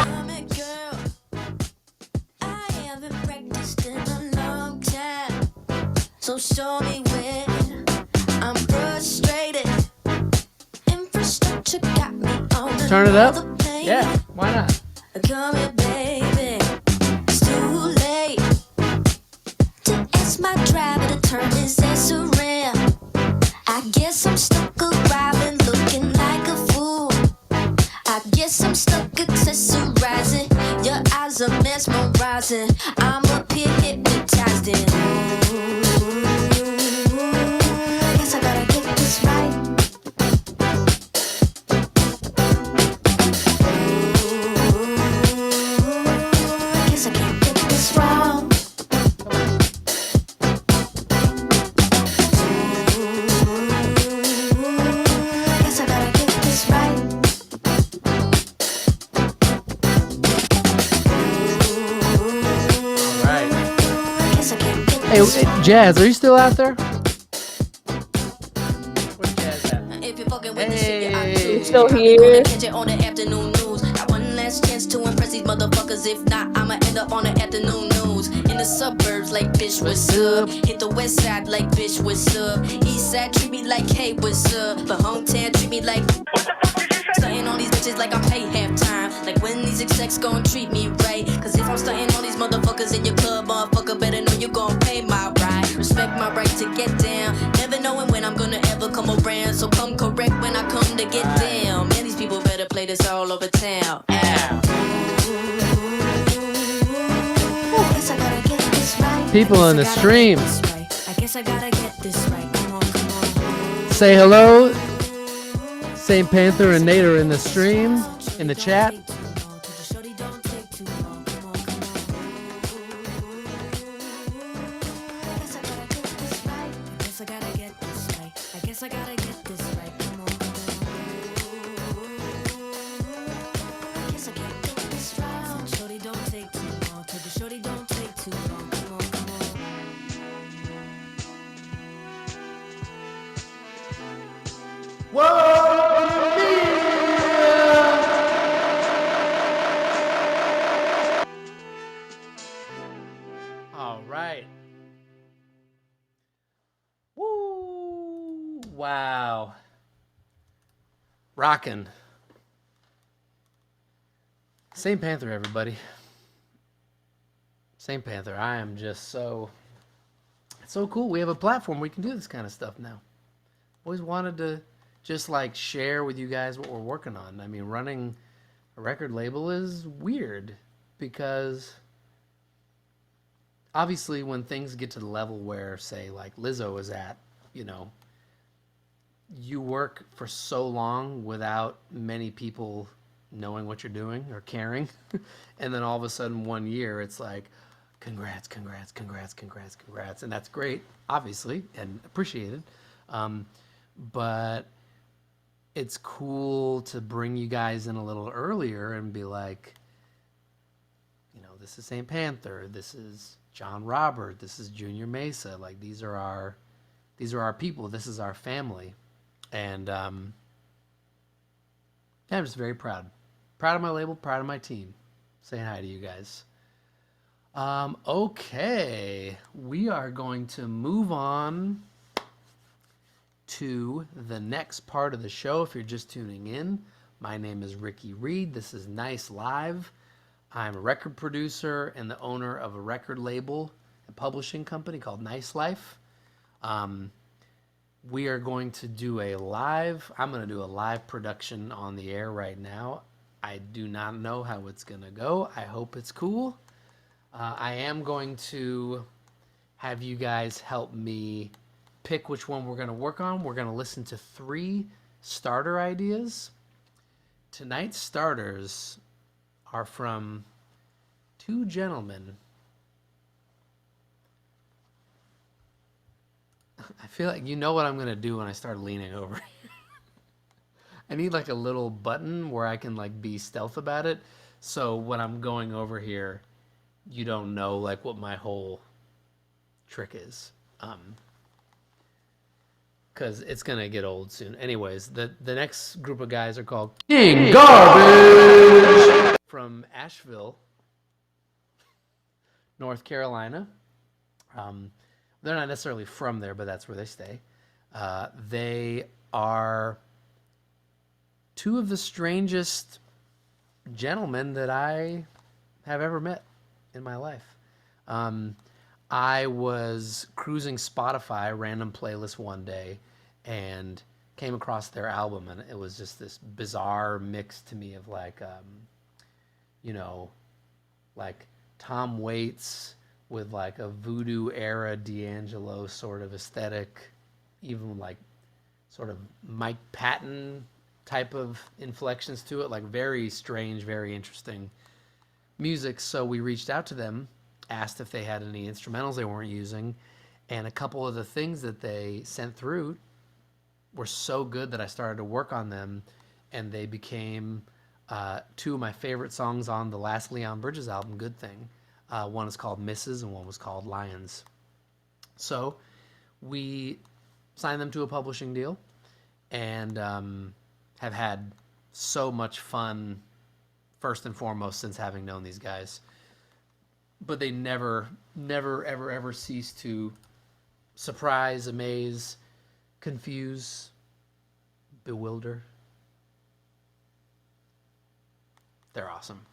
Girl, I turn it up? Yeah, why not? Come here, baby. It's too late to ask my driver to turn his ass around. I guess I'm stuck arriving looking like a fool. I guess I'm stuck accessorizing. Your eyes are mesmerizing. I'm up here hypnotized in. Guess I gotta get this right. Guess I can't get this wrong. Guess I gotta get this right. All right. Guess I can't get Hey, this Jazz, are you still out there? Where's Jazz at? If you're fucking with the shit, yeah, I do. Still Probably here. gonna catch it on the afternoon news. Got one last chance to impress these motherfuckers. If not, I'ma end up on the afternoon news. In the suburbs, like bitch, what's up? Hit the west side, like bitch, what's up? East side, treat me like, hey, what's up? But hometown, treat me like. Stunting on these bitches like I'm paid halftime. Like when these execs gon' treat me right. Cause if I'm stunting on these motherfuckers in your club, motherfucker better know you gon' pay my right. Respect my right to get down. Never knowing when I'm gonna ever come around. So come correct when I come to get down. Man, these people better play this all over town. Ow. Guess I gotta get this right. People in the Guess I gotta stream, get this right. I guess I gotta get this right. Come on, come on. say hello. St. Panther and Nate are in the stream, in the chat. All right. Woo! Wow. Rockin'. St. Panther, everybody. St. Panther, I am just so... It's so cool. We have a platform where we can do this kind of stuff now. Always wanted to just like share with you guys what we're working on. I mean, running a record label is weird because obviously when things get to the level where, say, like Lizzo is at, you know, you work for so long without many people knowing what you're doing or caring. And then all of a sudden 1 year, it's like, congrats, congrats, congrats, congrats, congrats. And that's great, obviously, and appreciated. But it's cool to bring you guys in a little earlier and be like, you know, this is St. Panther, this is John Robert, this is Junior Mesa. Like these are our people, this is our family. And yeah, I'm just very proud. Proud of my label, proud of my team. Saying hi to you guys. Okay, we are going to move on to the next part of the show. If you're just tuning in, my name is Ricky Reed. This is Nice Live. I'm a record producer and the owner of a record label and publishing company called Nice Life. We are going to do I'm going to do a live production on the air right now. I do not know how it's going to go. I hope it's cool. I am going to have you guys help me pick which one we're going to work on. We're going to listen to 3 starter ideas. Tonight's starters are from 2 gentlemen. I feel like you know what I'm going to do when I start leaning over. I need like a little button where I can like be stealth about it. So when I'm going over here, you don't know like what my whole trick is. Because it's going to get old soon. Anyways, the next group of guys are called King Garbage from Asheville, North Carolina. They're not necessarily from there, but that's where they stay. They are two of the strangest gentlemen that I have ever met in my life. I was cruising Spotify random playlist one day and came across their album, and it was just this bizarre mix to me of like, you know, like Tom Waits with like a voodoo era D'Angelo sort of aesthetic, even like sort of Mike Patton type of inflections to it, like very strange, very interesting music. So we reached out to them, asked if they had any instrumentals they weren't using, and a couple of the things that they sent through were so good that I started to work on them, and they became two of my favorite songs on the last Leon Bridges album, Good Thing. One is called Misses and one was called Lions. So we signed them to a publishing deal and have had so much fun, first and foremost, since having known these guys. But they never, ever, ever cease to surprise, amaze, confuse, bewilder. They're awesome.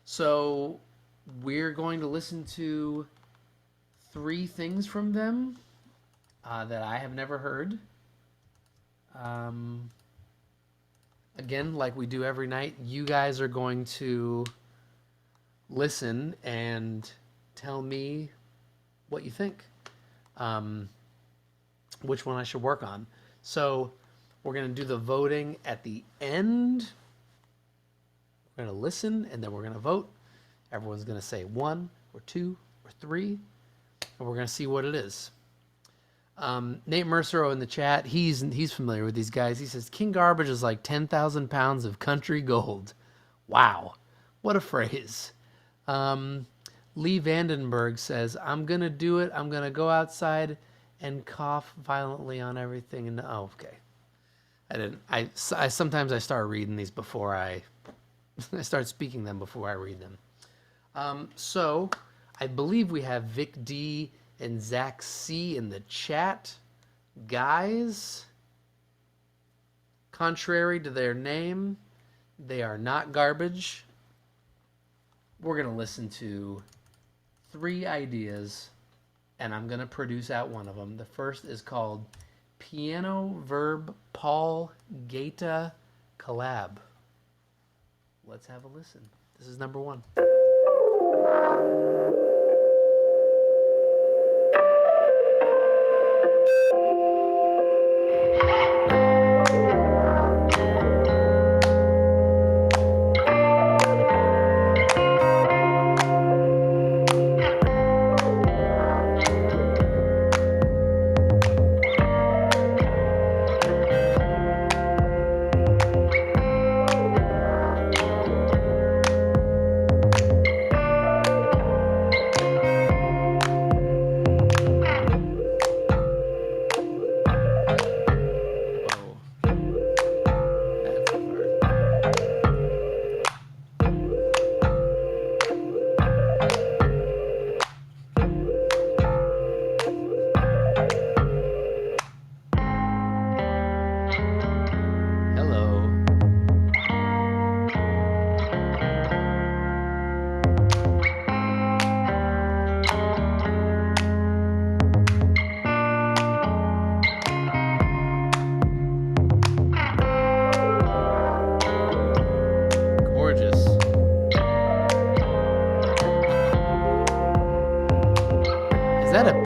So we're going to listen to 3 things from them that I have never heard. Again, like we do every night, you guys are going to listen and tell me what you think. Which one I should work on. So we're going to do the voting at the end. We're going to listen and then we're going to vote. Everyone's going to say 1 or 2 or 3, and we're going to see what it is. Nate Mercereau in the chat, he's familiar with these guys. He says, King Garbage is like 10,000 pounds of country gold. Wow. What a phrase. Lee Vandenberg says, I'm going to do it. I'm going to go outside and cough violently on everything. And oh, okay. I sometimes I start reading these before I start speaking them before I read them. So I believe we have Vic D and Zach C in the chat. Guys, contrary to their name, they are not garbage. We're going to listen to 3 ideas, and I'm going to produce out one of them. The first is called Piano Verb Paul Gaeta Collab. Let's have a listen. This is number 1.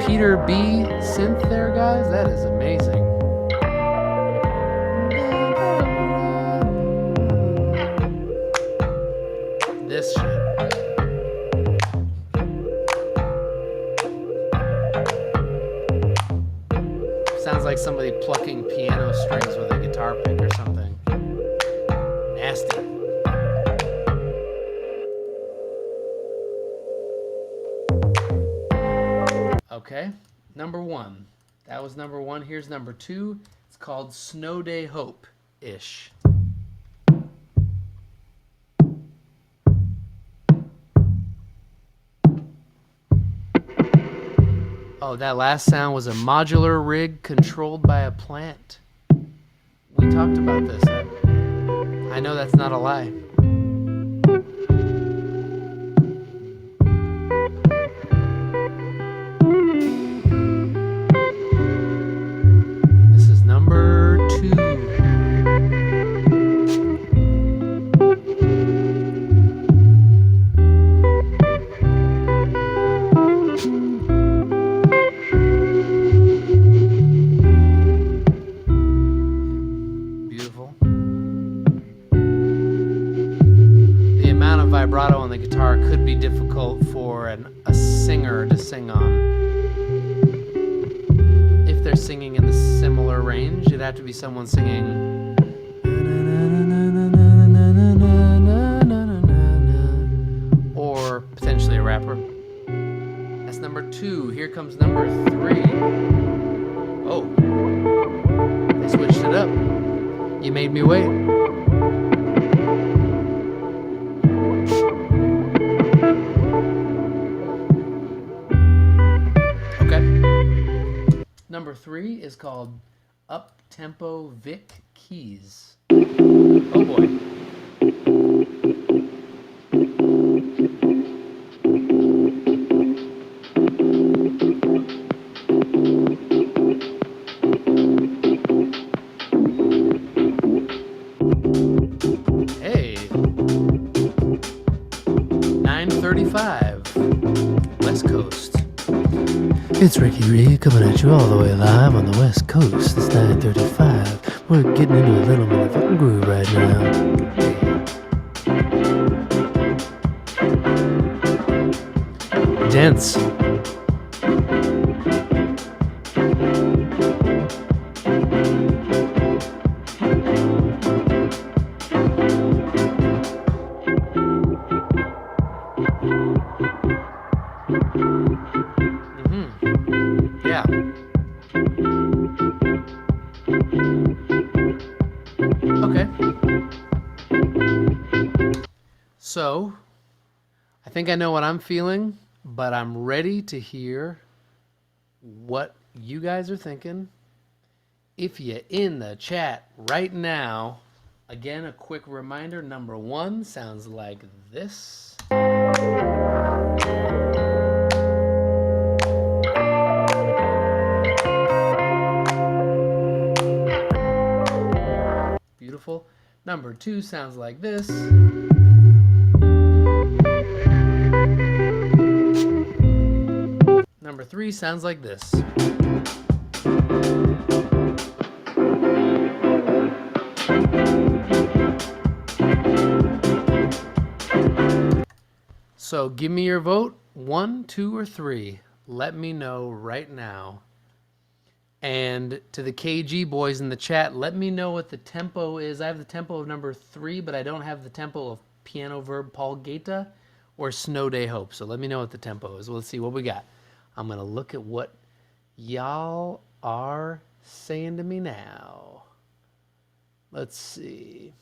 Peter B synth there, guys? That is amazing. This shit. Sounds like somebody plucking piano strings with a guitar pick or something. Nasty. Okay, number 1. That was number 1. Here's number 2. It's called Snow Day Hope-ish. Oh, that last sound was a modular rig controlled by a plant. We talked about this. I know that's not a lie. This is number 2. Beautiful. The amount of vibrato on the guitar could be difficult for a singer to sing on. If they're singing in the similar range, it'd have to be someone singing. Or potentially a rapper. That's number 2. Here comes number 3. Oh. They switched it up. You made me wait. Okay. Number 3 is called Up Tempo Vic Keys. Oh boy. Hey. 9:35. West Coast. It's Ricky Ree coming at you all the way live on the West Coast. It's 9:35. We're getting into a little motherfucking groove right now. Dense. Yeah. Okay. So, I think I know what I'm feeling, but I'm ready to hear what you guys are thinking. If you're in the chat right now, again, a quick reminder, number 1 sounds like this. Beautiful. Number 2 sounds like this. Number 3 sounds like this. So give me your vote, 1, 2, or 3. Let me know right now. And to the KG boys in the chat, let me know what the tempo is. I have the tempo of number 3, but I don't have the tempo of Piano Verb Paul Gaeta or Snow Day Hope. So let me know what the tempo is. Well, let's see what we got. I'm going to look at what y'all are saying to me now. Let's see.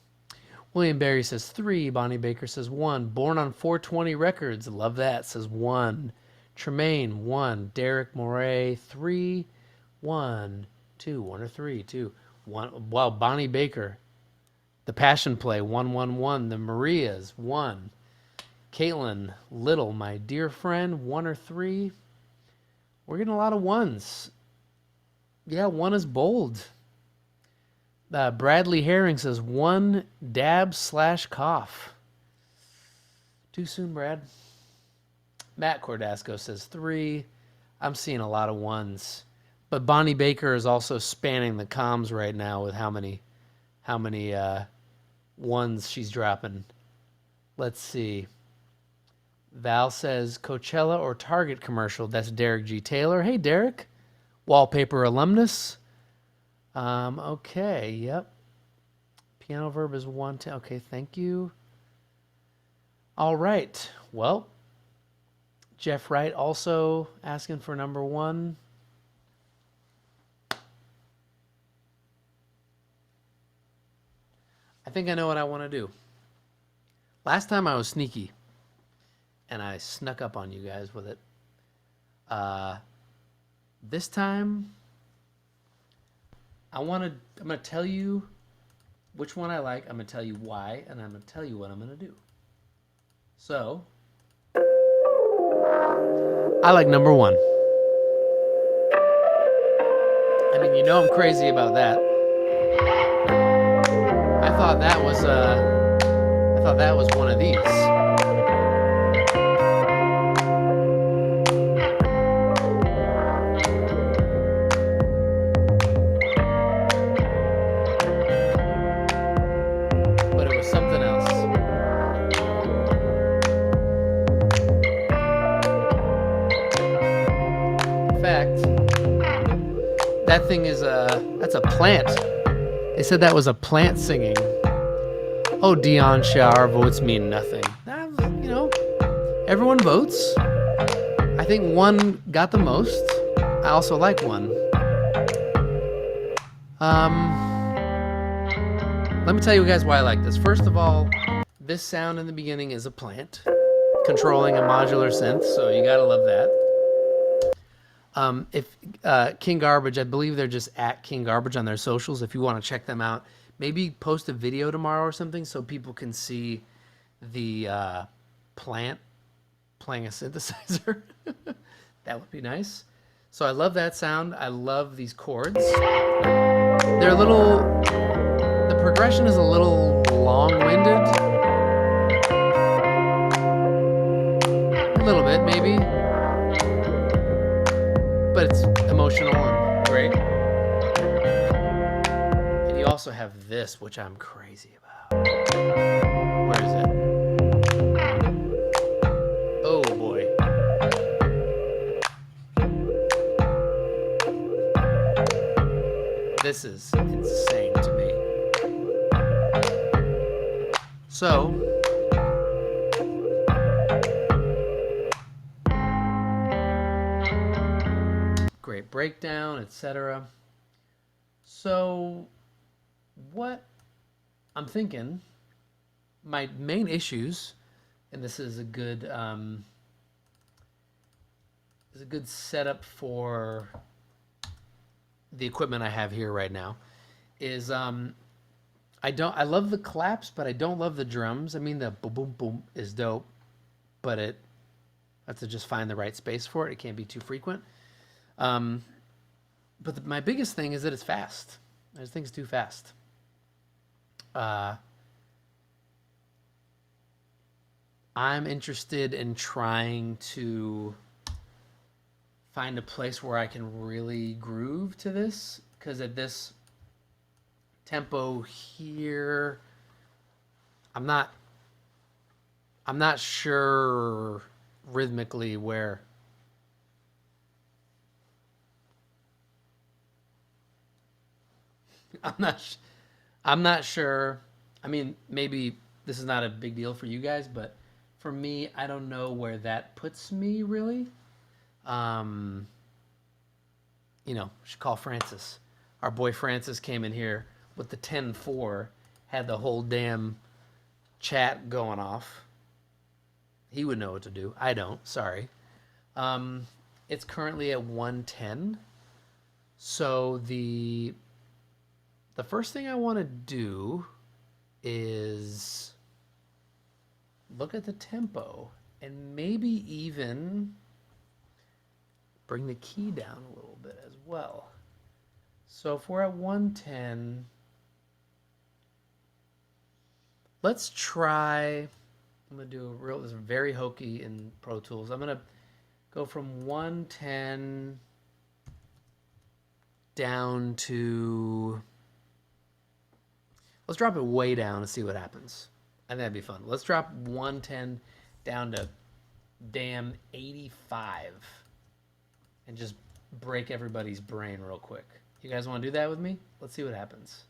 William Barry says 3. Bonnie Baker says 1. Born on 420 Records. Love that. Says 1. Tremaine 1. Derek Moray 3. 1, 2, 1 or 3, 2, 1. Wow, Bonnie Baker. The Passion Play 111. The Marias 1. Caitlin Little, my dear friend 1 or 3. We're getting a lot of 1s. Yeah, 1 is bold. Bradley Herring says 1 dab/cough. Too soon, Brad. Matt Cordasco says 3. I'm seeing a lot of 1s. But Bonnie Baker is also spanning the comms right now with how many 1s she's dropping. Let's see. Val says Coachella or Target commercial. That's Derek G. Taylor. Hey, Derek. Wallpaper alumnus. Okay, yep. Piano Verb is 1. Okay, thank you. All right. Well, Jeff Wright also asking for number 1. I think I know what I want to do. Last time I was sneaky, and I snuck up on you guys with it. This time, I'm going to tell you which one I like. I'm going to tell you why, and I'm going to tell you what I'm going to do. So, I like number one. I mean, you know I'm crazy about that. I thought that was one of these. But it was something else. In fact, that thing is that's a plant. They said that was a plant singing. Oh, Dion Shah, votes mean nothing. You know, everyone votes. I think one got the most. I also like one. Let me tell you guys why I like this. First of all, this sound in the beginning is a plant controlling a modular synth, so you gotta love that. If King Garbage, I believe they're just at King Garbage on their socials. If you want to check them out, maybe post a video tomorrow or something so people can see the plant playing a synthesizer. That would be nice. So I love that sound. I love these chords. They're a little. The progression is a little long-winded. A little bit, maybe. But it's emotional and great. And you also have this, which I'm crazy about. Where is it? Oh boy. This is insane to me. So, great breakdown, etc. So, what I'm thinking, my main issues, and this is a good setup for the equipment I have here right now, is I love the claps, but I don't love the drums. I mean, the boom boom boom is dope, but I have to just find the right space for it. It can't be too frequent. But my biggest thing is that it's fast. I just think it's too fast. I'm interested in trying to find a place where I can really groove to this, because at this tempo here, I'm not sure rhythmically where I'm not sure. I mean, maybe this is not a big deal for you guys, but for me, I don't know where that puts me really. You know, should call Francis. Our boy Francis came in here with the 10-4, had the whole damn chat going off. He would know what to do. I don't. Sorry. It's currently at 110. So the first thing I want to do is look at the tempo and maybe even bring the key down a little bit as well. So if we're at 110, let's try, I'm going to do this is very hokey in Pro Tools. I'm going to go from 110 down to, let's drop it way down and see what happens. I think that'd be fun. Let's drop 110 down to damn 85 and just break everybody's brain real quick. You guys want to do that with me? Let's see what happens.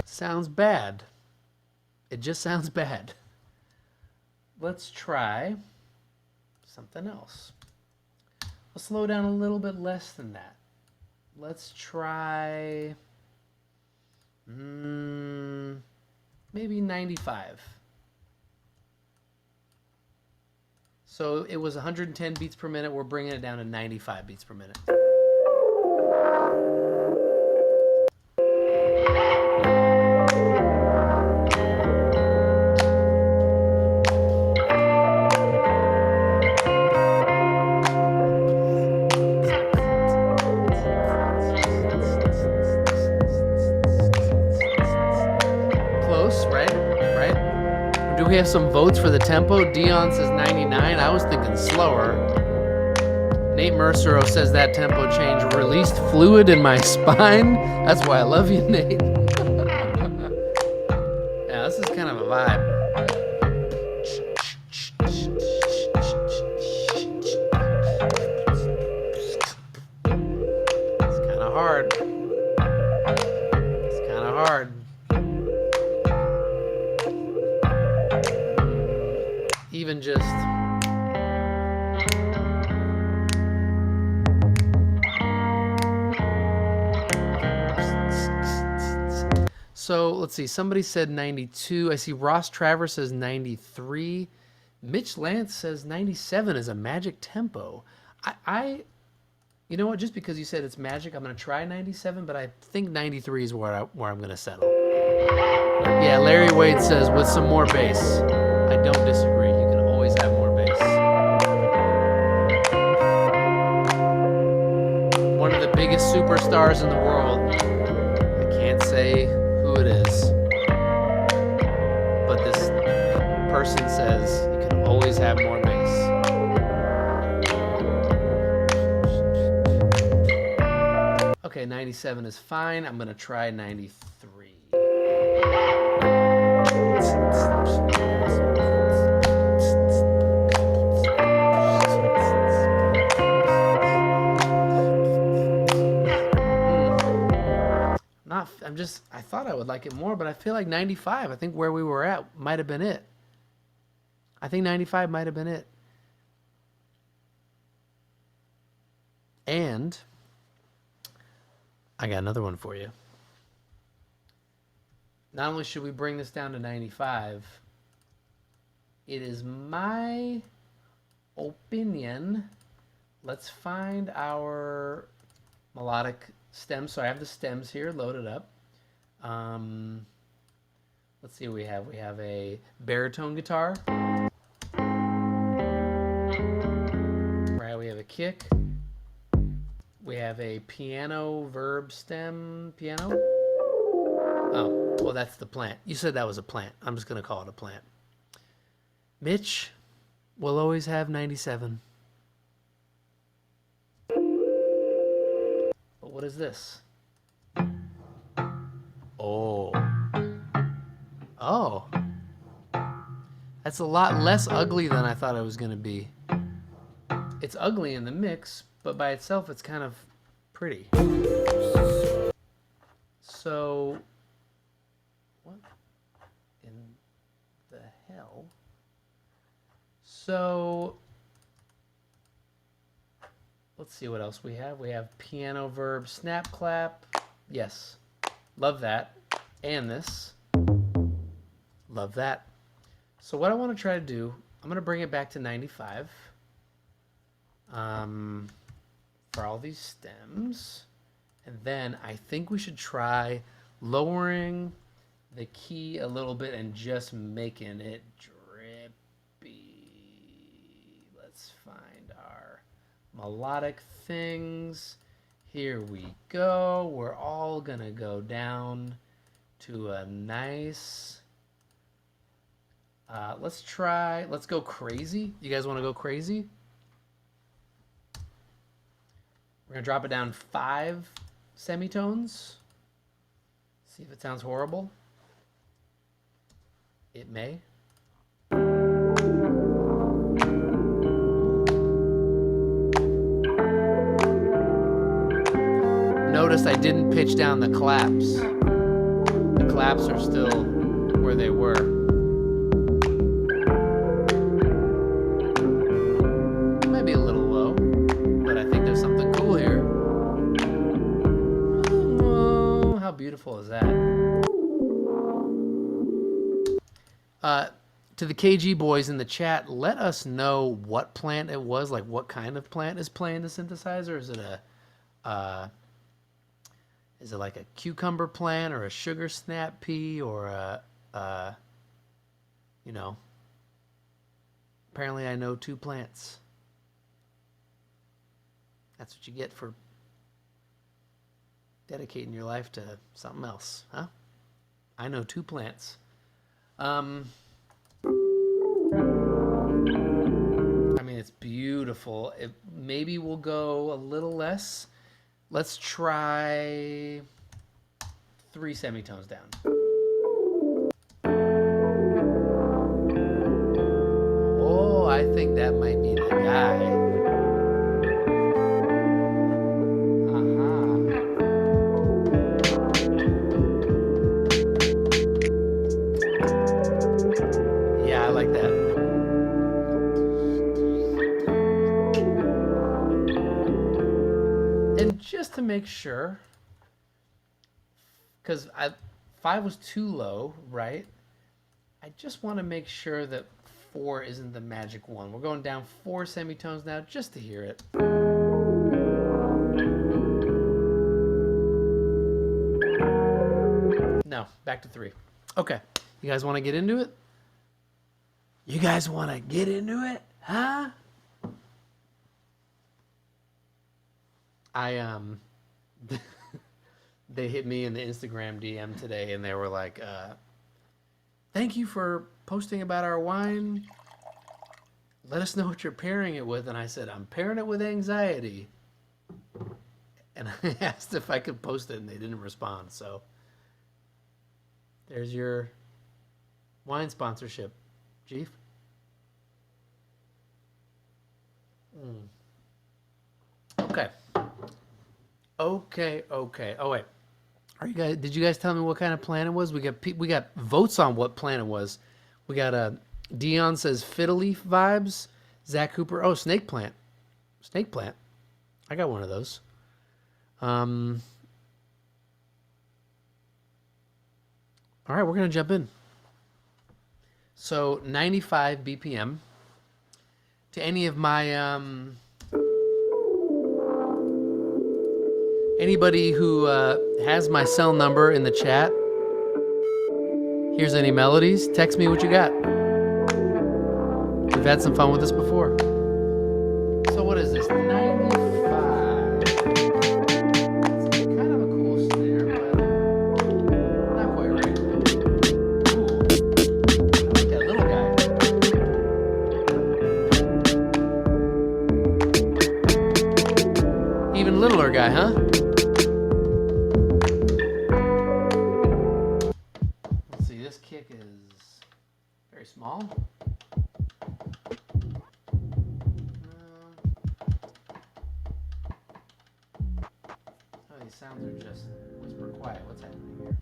Sounds bad. It just sounds bad. Let's try something else. Let's slow down a little bit less than that. Let's try maybe 95. So it was 110 beats per minute. We're bringing it down to 95 beats per minute. Close, right? Right? Do we have some votes for the tempo? Dion says 99. I was thinking slower. Nate Mercereau says that tempo change released fluid in my spine. That's why I love you, Nate. Yeah, this is kind of a vibe. It's kind of hard. It's kind of hard. Even just so let's see, somebody said 92. I see Ross Travers says 93. Mitch Lance says 97 is a magic tempo. I you know what, just because you said it's magic, I'm gonna try 97, but I think 93 is where I'm gonna settle. Yeah, Larry Wade says with some more bass. I don't disagree. You can always have more bass. One of the biggest superstars in the world. I can't say who it is, but this person says you can always have more bass. Okay, 97 is fine. I'm gonna try 93. I thought I would like it more, but I feel like 95. I think where we were at might have been it. I think 95 might have been it. And I got another one for you. Not only should we bring this down to 95, it is my opinion. Let's find our melodic stems. So I have the stems here loaded up. Let's see what we have. We have a baritone guitar. Right, we have a kick. We have a piano verb stem piano. Oh, well, that's the plant. You said that was a plant. I'm just going to call it a plant. Mitch will always have 97. But what is this? Oh. Oh. That's a lot less ugly than I thought it was going to be. It's ugly in the mix, but by itself it's kind of pretty. So, what in the hell? So, let's see what else we have. We have piano verb snap clap. Yes. Love that. And this. Love that. So what I want to try to do, I'm going to bring it back to 95. For all these stems. And then I think we should try lowering the key a little bit and just making it drippy. Let's find our melodic things. Here we go. We're all gonna go down to a nice, let's go crazy. You guys want to go crazy? We're gonna drop it down 5 semitones. See if it sounds horrible. It may. Notice I didn't pitch down the claps. The claps are still where they were. It might be a little low, but I think there's something cool here. was that? To the KG boys in the chat, let us know what plant it was, like what kind of plant is playing the synthesizer. Is it like a cucumber plant or a sugar snap pea or you know, apparently I know 2 plants. That's what you get for dedicating your life to something else, huh? I know 2 plants. I mean, it's beautiful. Maybe we'll go a little less. Let's try 3 semitones down. Oh, I think that might be the guy. Yeah, I like that. And just to make sure, because 5 was too low, right? I just want to make sure that 4 isn't the magic one. We're going down 4 semitones now just to hear it. No, back to 3. Okay, you guys want to get into it? You guys want to get into it? Huh? They hit me in the Instagram DM today and they were like, thank you for posting about our wine. Let us know what you're pairing it with. And I said, I'm pairing it with anxiety. And I asked if I could post it and they didn't respond. So there's your wine sponsorship, Chief. Okay. Oh wait, did you guys tell me what kind of plant it was? We got votes on what plant it was. We got Dion says fiddle leaf vibes. Zach Cooper, oh, snake plant. I got one of those. All right, we're gonna jump in. So 95 BPM. To any of my anybody who has my cell number in the chat, here's any melodies, text me what you got. We've had some fun with this before. So what is this? 95. It's kind of a cool snare, but not quite right. Ooh, I like that little guy. Even littler guy, huh? This kick is very small. Oh, these sounds are just whisper quiet. What's happening here?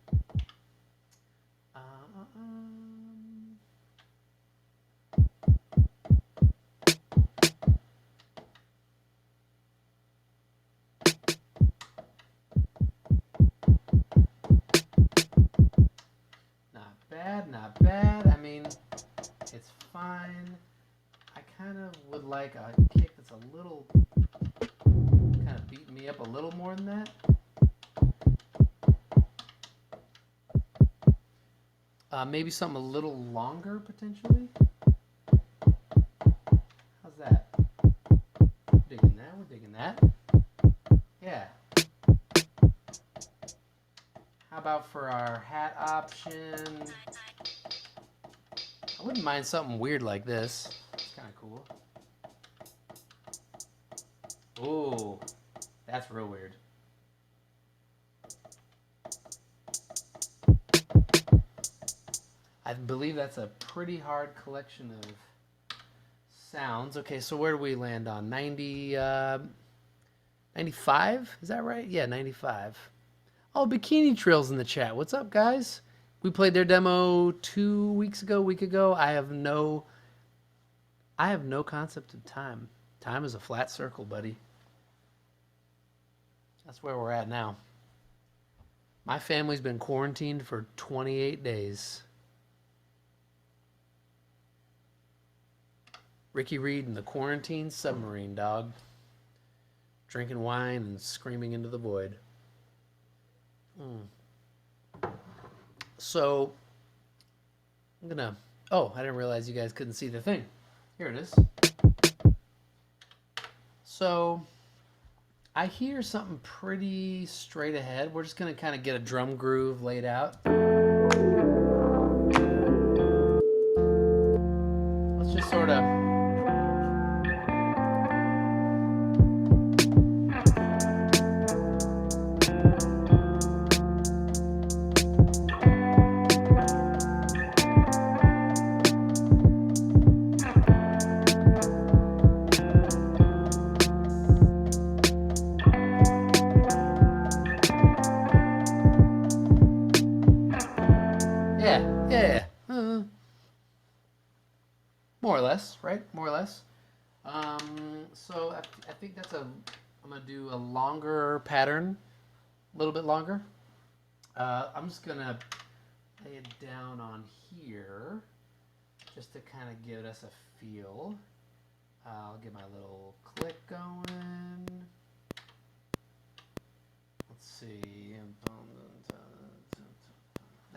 Not bad. I mean, it's fine. I kind of would like a kick that's a little, kind of beating me up a little more than that. Maybe something a little longer, potentially. How's that? We're digging that. Yeah. How about for our hat option? I wouldn't mind something weird like this. It's kind of cool. Ooh, that's real weird. I believe that's a pretty hard collection of sounds. Okay, so where do we land on? 95? Is that right? Yeah, 95. Oh, Bikini Trail's in the chat. What's up, guys? We played their demo 2 weeks ago, week ago. I have no concept of time. Time is a flat circle, buddy. That's where we're at now. My family's been quarantined for 28 days. Ricky Reed and the Quarantine Submarine, dog. Drinking wine and screaming into the void. So, I'm gonna... Oh, I didn't realize you guys couldn't see the thing. Here it is. So, I hear something pretty straight ahead. We're just gonna kind of get a drum groove laid out. Let's just sort of... Yeah. More or less, right? More or less. So I think that's I'm gonna do a longer pattern, a little bit longer. I'm just gonna lay it down on here, just to kind of give us a feel. I'll get my little click going. Let's see.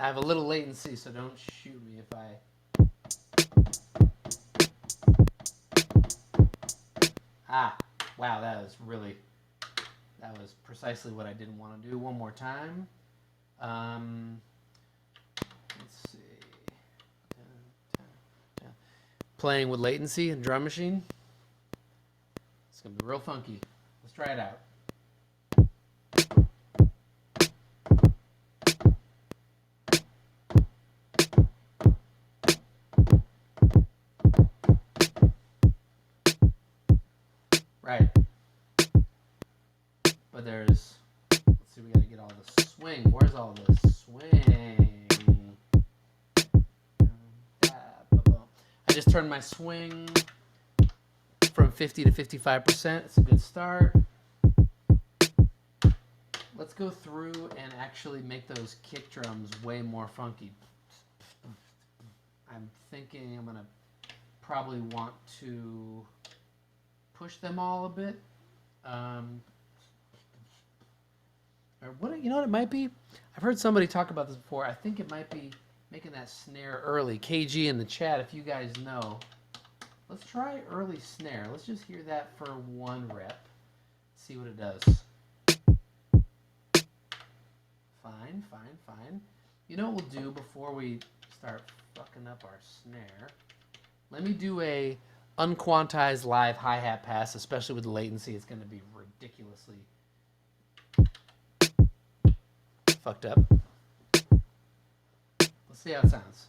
I have a little latency, so don't shoot me if I... Wow, that was precisely what I didn't want to do. One more time. Let's see. Playing with latency and drum machine. It's going to be real funky. Let's try it out. Right. But let's see, we gotta get all the swing. Where's all the swing? I just turned my swing from 50 to 55%. It's a good start. Let's go through and actually make those kick drums way more funky. I'm thinking I'm gonna probably want to push them all a bit. Or what, you know what it might be? I've heard somebody talk about this before. I think it might be making that snare early. KG in the chat, if you guys know. Let's try early snare. Let's just hear that for one rep. See what it does. Fine. You know what we'll do before we start fucking up our snare? Let me do a unquantized live hi-hat pass, especially with the latency. It's going to be ridiculously fucked up. Let's see how it sounds.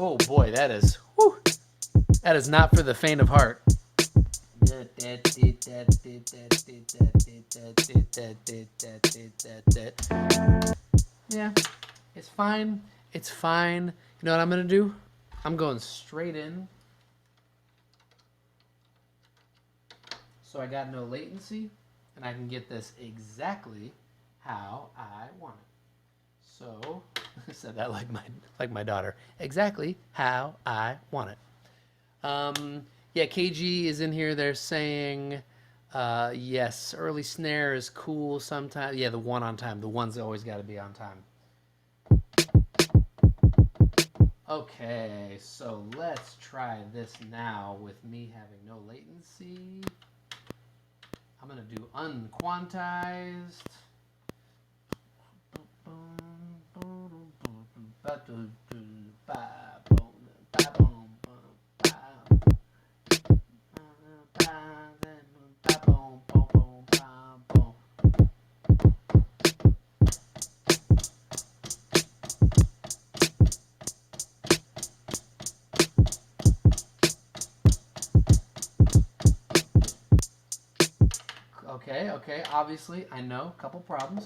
Oh boy, that is not for the faint of heart. Yeah, it's fine. It's fine. You know what I'm gonna do? I'm going straight in. So I got no latency, and I can get this exactly how I want it. So I said that like my daughter. Exactly how I want it. Yeah, KG is in here. They're saying, yes, early snare is cool sometimes. Yeah, the one on time. The one's always got to be on time. Okay, so let's try this now with me having no latency. I'm going to do unquantized. Okay, obviously, I know, couple problems,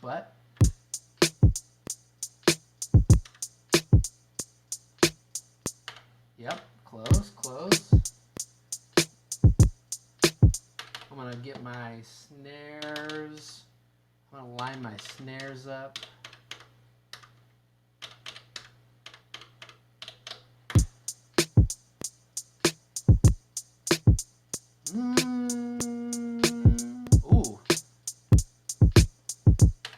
but yep, close. I'm gonna get my snares. I'm gonna line my snares up. Ooh.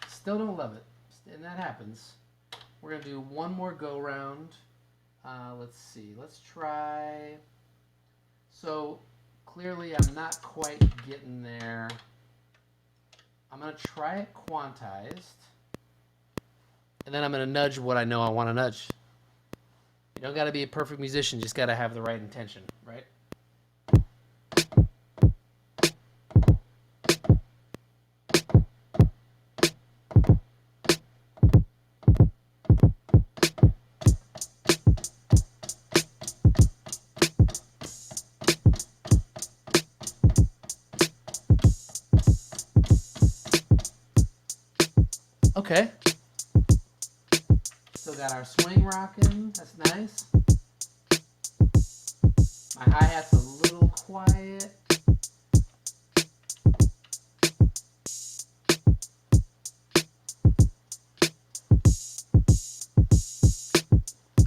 Still don't love it. And that happens. We're going to do one more go round. Let's see. Let's try. So clearly I'm not quite getting there. I'm going to try it quantized. And then I'm going to nudge what I know I want to nudge. You don't got to be a perfect musician. Just got to have the right intention, right? Okay. Still got our swing rocking. That's nice. My hi-hat's a little quiet.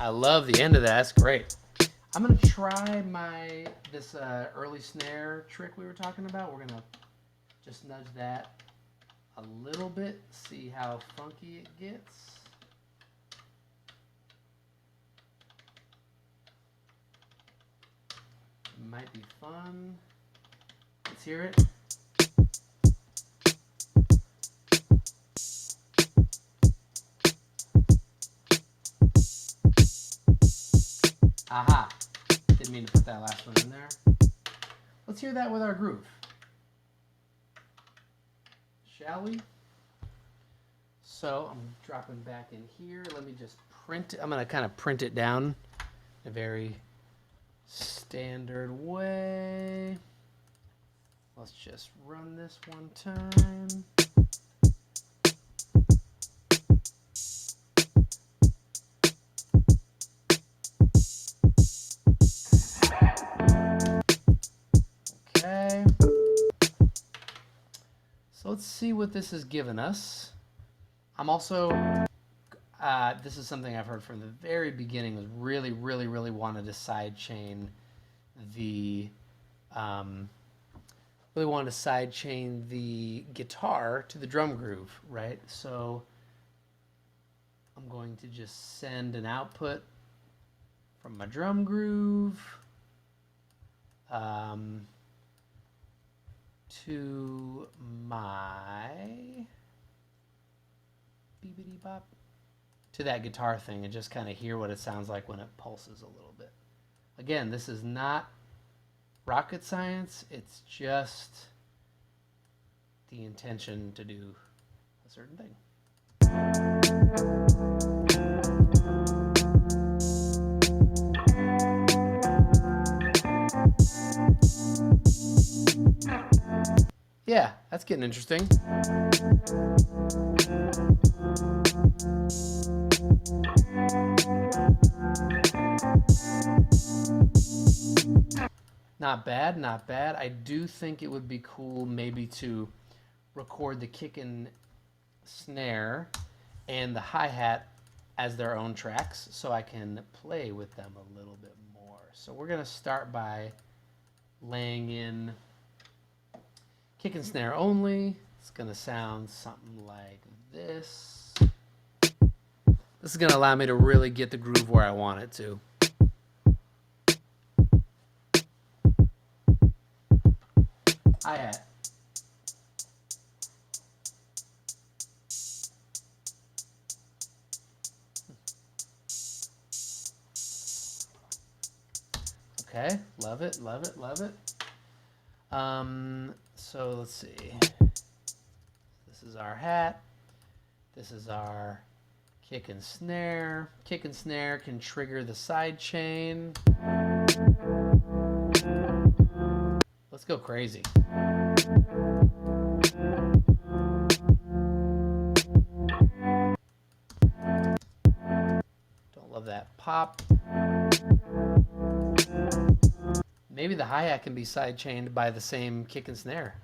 I love the end of that. That's great. I'm going to try this early snare trick we were talking about. We're going to just nudge that a little bit, see how funky it gets. Might be fun. Let's hear it. Aha. Didn't mean to put that last one in there. Let's hear that with our groove. Shall we? So I'm dropping back in here. Let me just print it. I'm going to kind of print it down in a very standard way. Let's just run this one time. Okay. So let's see what this has given us. I'm also, this is something I've heard from the very beginning, was really wanted to sidechain the, guitar to the drum groove, right? So I'm going to just send an output from my drum groove to my beepity bop to that guitar thing and just kind of hear what it sounds like when it pulses a little bit. Again, this is not rocket science. It's just the intention to do a certain thing. Yeah, that's getting interesting. Not bad, not bad. I do think it would be cool maybe to record the kick and snare and the hi-hat as their own tracks so I can play with them a little bit more. So we're going to start by laying in kick and snare only. It's going to sound something like this. This is going to allow me to really get the groove where I want it to. Hi-hat. Okay, love it. So let's see. This is our hat. This is our kick and snare. Kick and snare can trigger the side chain. Let's Let's go crazy. Don't love that pop. Maybe the hi-hat can be sidechained by the same kick and snare.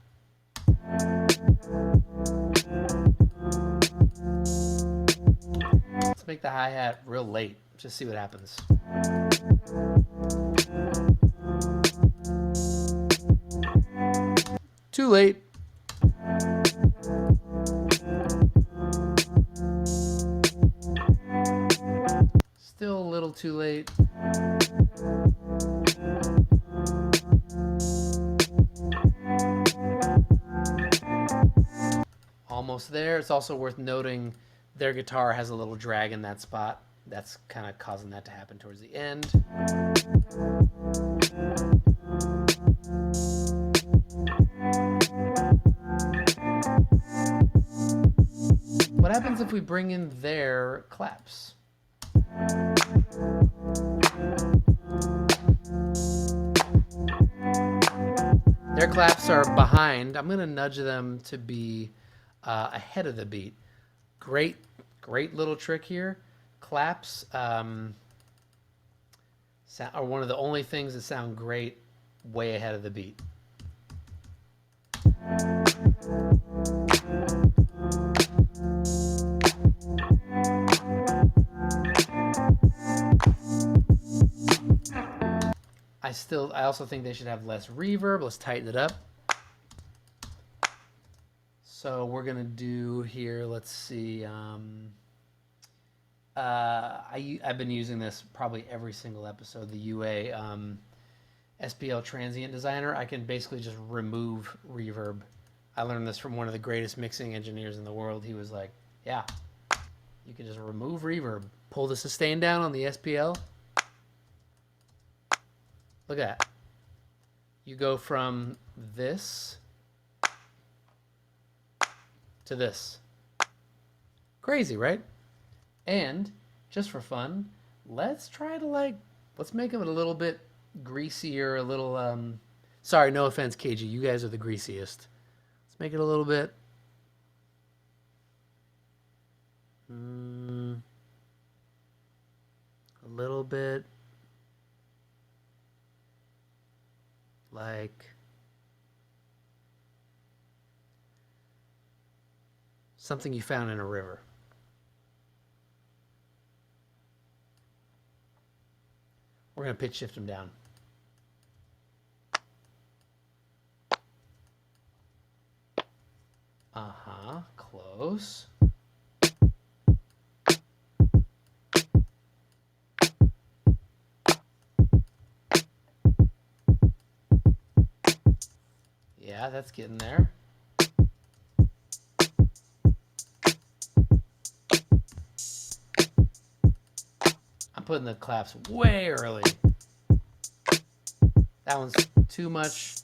Let's make the hi-hat real late. Just see what happens. Too late. Still a little too late. Almost there. It's also worth noting their guitar has a little drag in that spot. That's kind of causing that to happen towards the end. What happens if we bring in their claps? Their claps are behind. I'm going to nudge them to be ahead of the beat. Great little trick here. Claps are one of the only things that sound great way ahead of the beat. I also think they should have less reverb. Let's tighten it up. So we're gonna do here, let's see, I've been using this probably every single episode, the UA SPL Transient Designer. I can basically just remove reverb. I learned this from one of the greatest mixing engineers in the world. He was like, yeah, you can just remove reverb. Pull the sustain down on the SPL. Look at that. You go from this to this. Crazy, right? And just for fun, let's make it a little bit greasier, a little, sorry, no offense, KG, you guys are the greasiest. Let's make it a little bit, like something you found in a river. We're going to pitch shift them down. Close. Yeah, that's getting there. I'm putting the claps way early. That one's too much.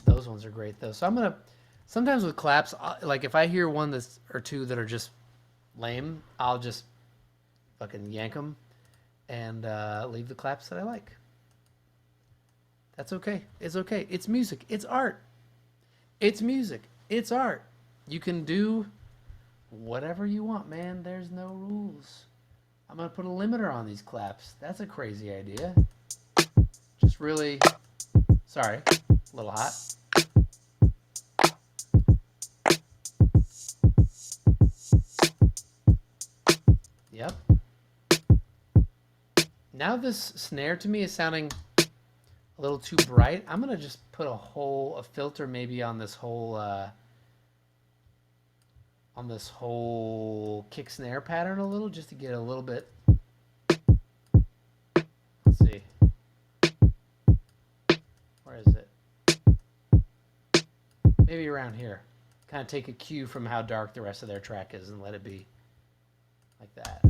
Those ones are great though. So I'm gonna, sometimes with claps, like if I hear one that's or two that are just lame, I'll just fucking yank them and leave the claps that I like. That's okay. It's okay. It's music. It's art. It's music. It's art. You can do whatever you want, man. There's no rules. I'm going to put a limiter on these claps. That's a crazy idea. Just really, sorry, a little hot. Yep. Now this snare to me is sounding a little too bright. I'm gonna just put a filter maybe on this whole kick snare pattern a little, just to get a little bit. Let's see. Where is it? Maybe around here. Kind of take a cue from how dark the rest of their track is and let it be like that.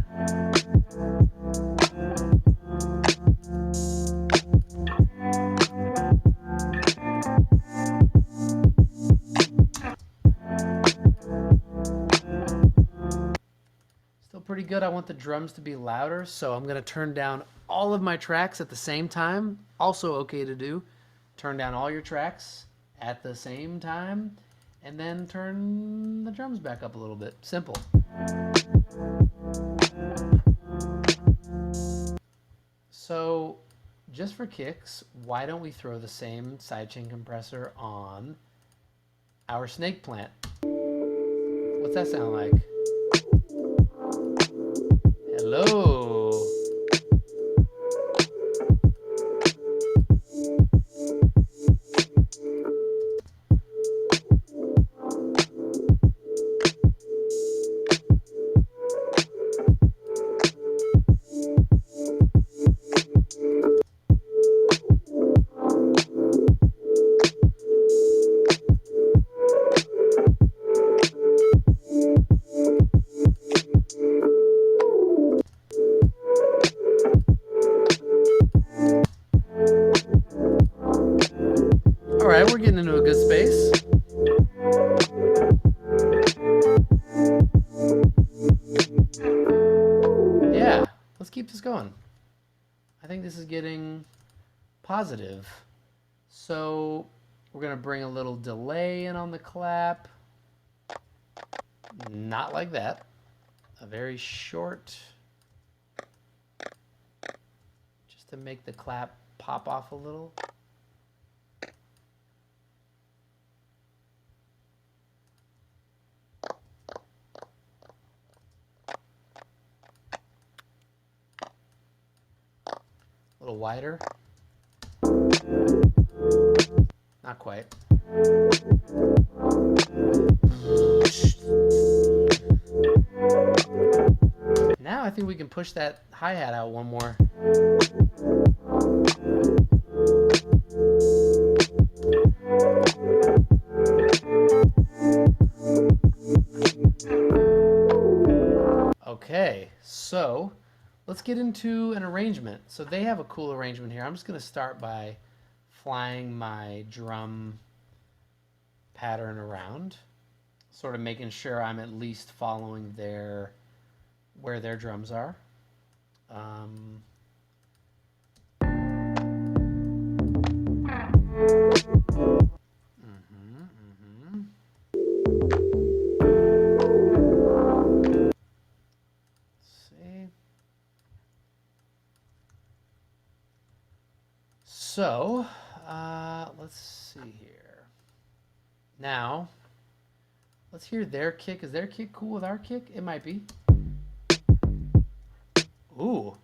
Still pretty good. I want the drums to be louder, so I'm going to turn down all of my tracks at the same time, also okay to do. Turn down all your tracks at the same time, and then turn the drums back up a little bit. Simple. So, just for kicks, why don't we throw the same sidechain compressor on our snake plant? What's that sound like? Hello. All right, we're getting into a good space. Yeah, let's keep this going. I think this is getting positive. So we're going to bring a little delay in on the clap. Not like that. A very short, just to make the clap pop off a little. A little wider. Not quite. Now I think we can push that hi-hat out one more. Okay, so let's get into an arrangement. So they have a cool arrangement here. I'm just going to start by flying my drum pattern around, sort of making sure I'm at least following where their drums are. See. So, let's see here. Now, let's hear their kick. Is their kick cool with our kick? It might be. Ooh.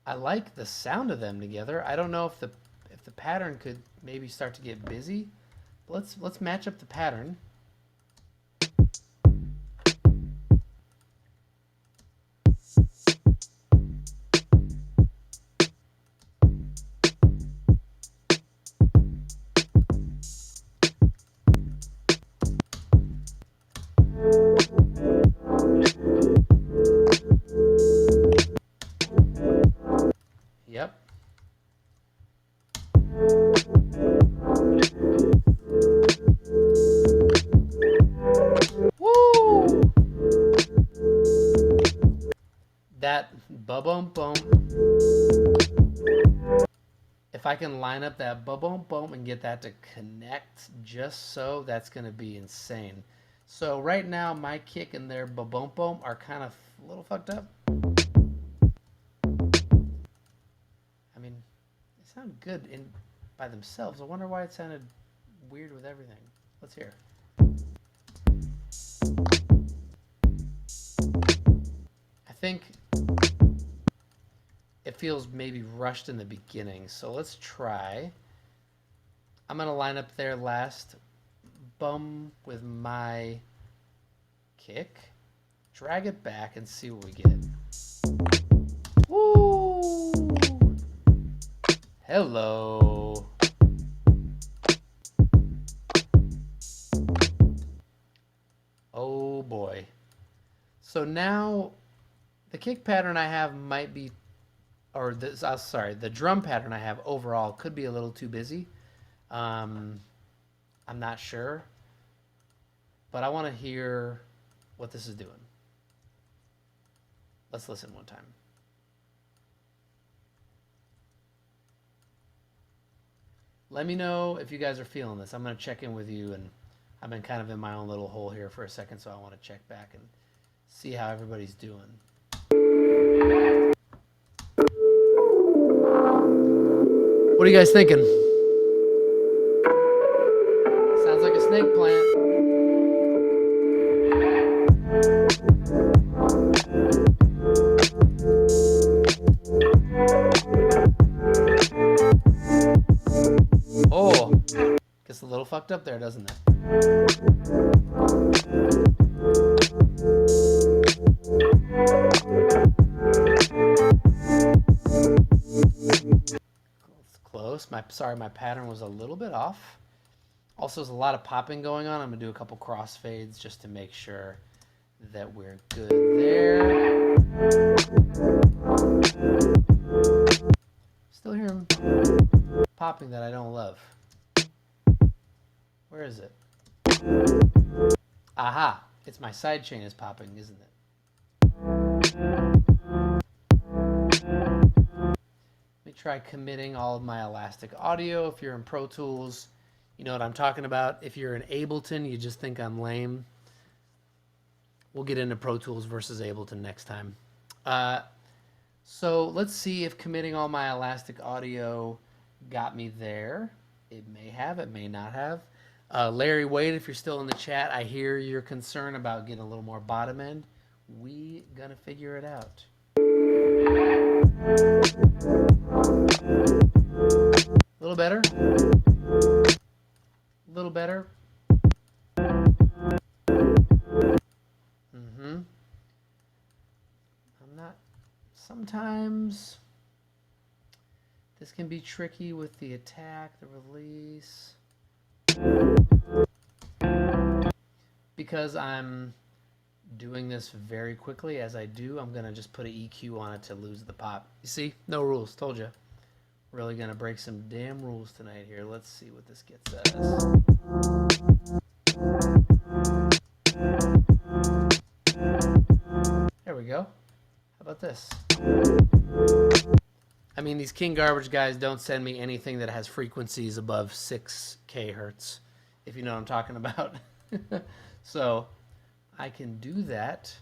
I like the sound of them together. I don't know if the pattern could maybe start to get busy. Let's match up the pattern. Yep. Woo! That ba-bum-bum. If I can line up that ba-bum-bum and get that to connect just so, that's going to be insane. So right now, my kick and their ba-bum-bum are kind of a little fucked up. I mean, they sound good by themselves. I wonder why it sounded weird with everything. Let's hear. I think it feels maybe rushed in the beginning. So let's try. I'm going to line up their last bum with my kick. Drag it back and see what we get. Woo! Hello. Oh boy. So now the kick pattern I have might be, or the drum pattern I have overall could be a little too busy. I'm not sure. but I want to hear what this is doing. Let's listen one time. Let me know if you guys are feeling this. I'm going to check in with you, and I've been kind of in my own little hole here for a second, so I want to check back and see how everybody's doing. What are you guys thinking? Sounds like a snake plant. Oh, gets a little fucked up there, doesn't it? It's close. Sorry, my pattern was a little bit off. Also, there's a lot of popping going on. I'm gonna do a couple crossfades just to make sure that we're good there. Still hear him popping that I don't love. Where is it? Aha! It's my side chain is popping, isn't it? Let me try committing all of my elastic audio. If you're in Pro Tools, you know what I'm talking about. If you're in Ableton, you just think I'm lame. We'll get into Pro Tools versus Ableton next time. So let's see if committing all my elastic audio got me there. It may have, it may not have. Larry Wade, if you're still in the chat, I hear your concern about getting a little more bottom end. We gonna figure it out. A little better. A little better. I'm not. Sometimes this can be tricky with the attack, the release. Because I'm doing this very quickly as I do, I'm gonna just put an EQ on it to lose the pop. You see? No rules, told you. Really gonna break some damn rules tonight here. Let's see what this gets us. There we go. How about this? I mean, these King Garbage guys don't send me anything that has frequencies above 6K hertz, if you know what I'm talking about. So I can do that.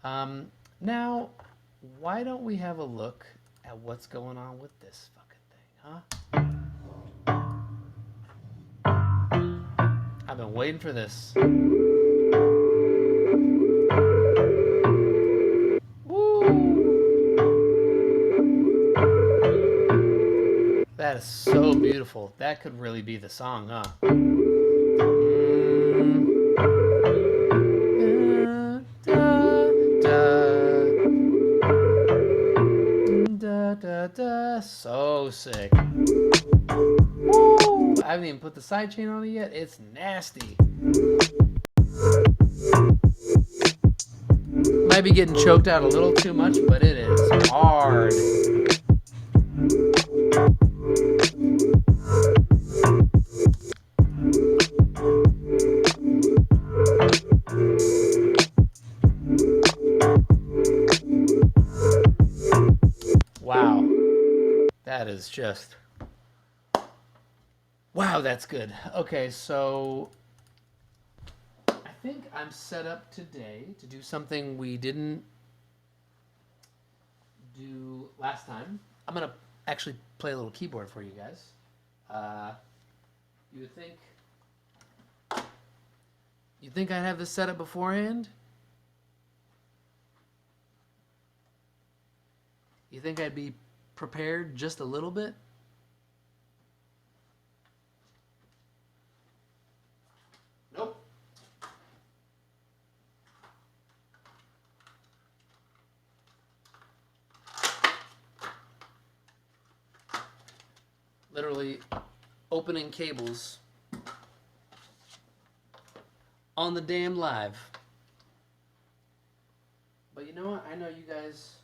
Now, why don't we have a look at what's going on with this fucking thing, huh? I've been waiting for this. That is so beautiful. That could really be the song, huh? So sick. Woo! I haven't even put the sidechain on it yet. It's nasty. Might be getting choked out a little too much, but it is hard. Wow. That is just... Wow, that's good. Okay, so I think I'm set up today to do something we didn't do last time. I'm going to actually play a little keyboard for you guys. You think I'd have this set up beforehand? You think I'd be prepared just a little bit? Nope. Literally opening cables on the damn live. But you know what? I know you guys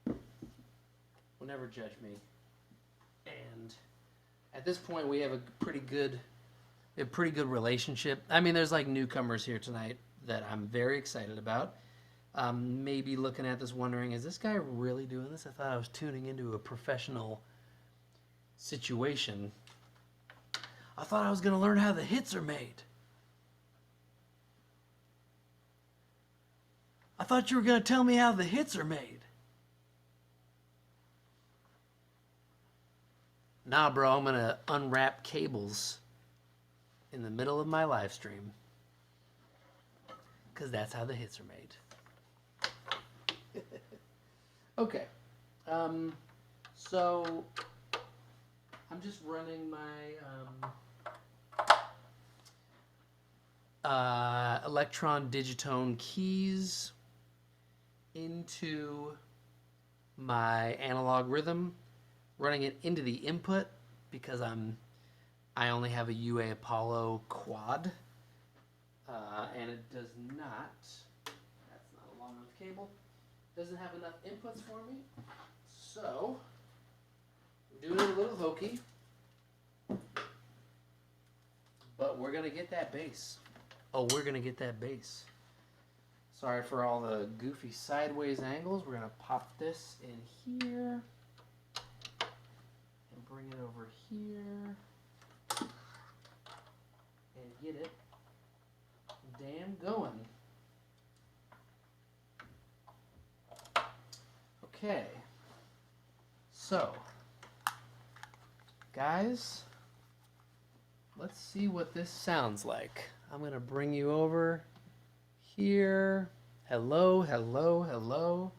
will never judge me. And at this point we have a a pretty good relationship. I mean, there's like newcomers here tonight that I'm very excited about. Maybe looking at this wondering, is this guy really doing this? I thought I was tuning into a professional situation. I thought I was going to learn how the hits are made. I thought you were going to tell me how the hits are made. Nah, bro, I'm going to unwrap cables in the middle of my live stream. Because that's how the hits are made. Okay. So, I'm just running my Electron Digitone keys into my analog rhythm, running it into the input because I only have a UA Apollo quad, and it does not. That's not a long enough cable. Doesn't have enough inputs for me, so I'm doing it a little hokey, but we're gonna get that bass. Oh, we're gonna get that bass. Sorry for all the goofy sideways angles. We're gonna pop this in here and bring it over here and get it damn going. Okay, so guys, let's see what this sounds like. I'm gonna bring you over here. Hello, hello, hello.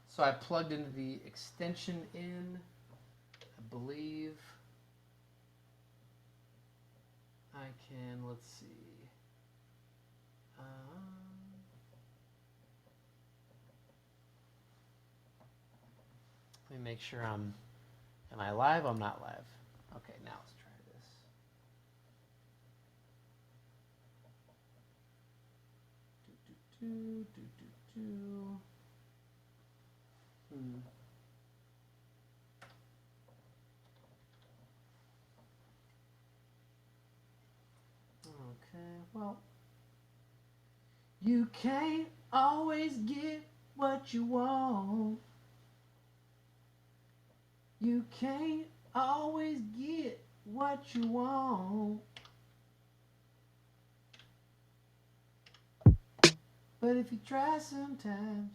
So I plugged into the extension in, I believe. I can, let's see. Let me make sure am I live? I'm not live. Okay, now let's try this. Okay, well, you can't always get what you want. You can't always get what you want. But if you try sometimes,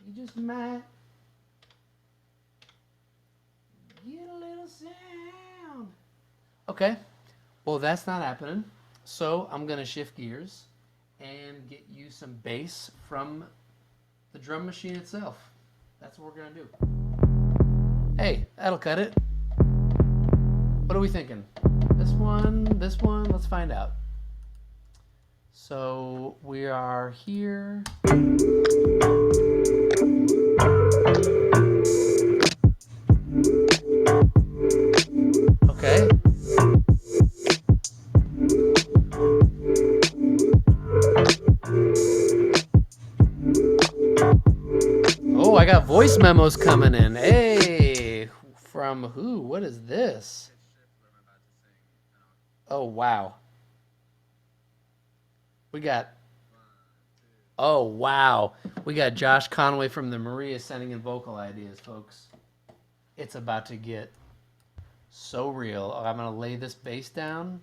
you just might get a little sound. Okay, well that's not happening. So I'm gonna shift gears and get you some bass from the drum machine itself. That's what we're gonna do. Hey, that'll cut it. What are we thinking? This one, let's find out. So we are here. Okay. Oh, I got voice memos coming in. Hey, from who? What is this? Oh, wow. We got, oh, wow. We got Josh Conway from the Maria sending in vocal ideas, folks. It's about to get so real. I'm going to lay this bass down,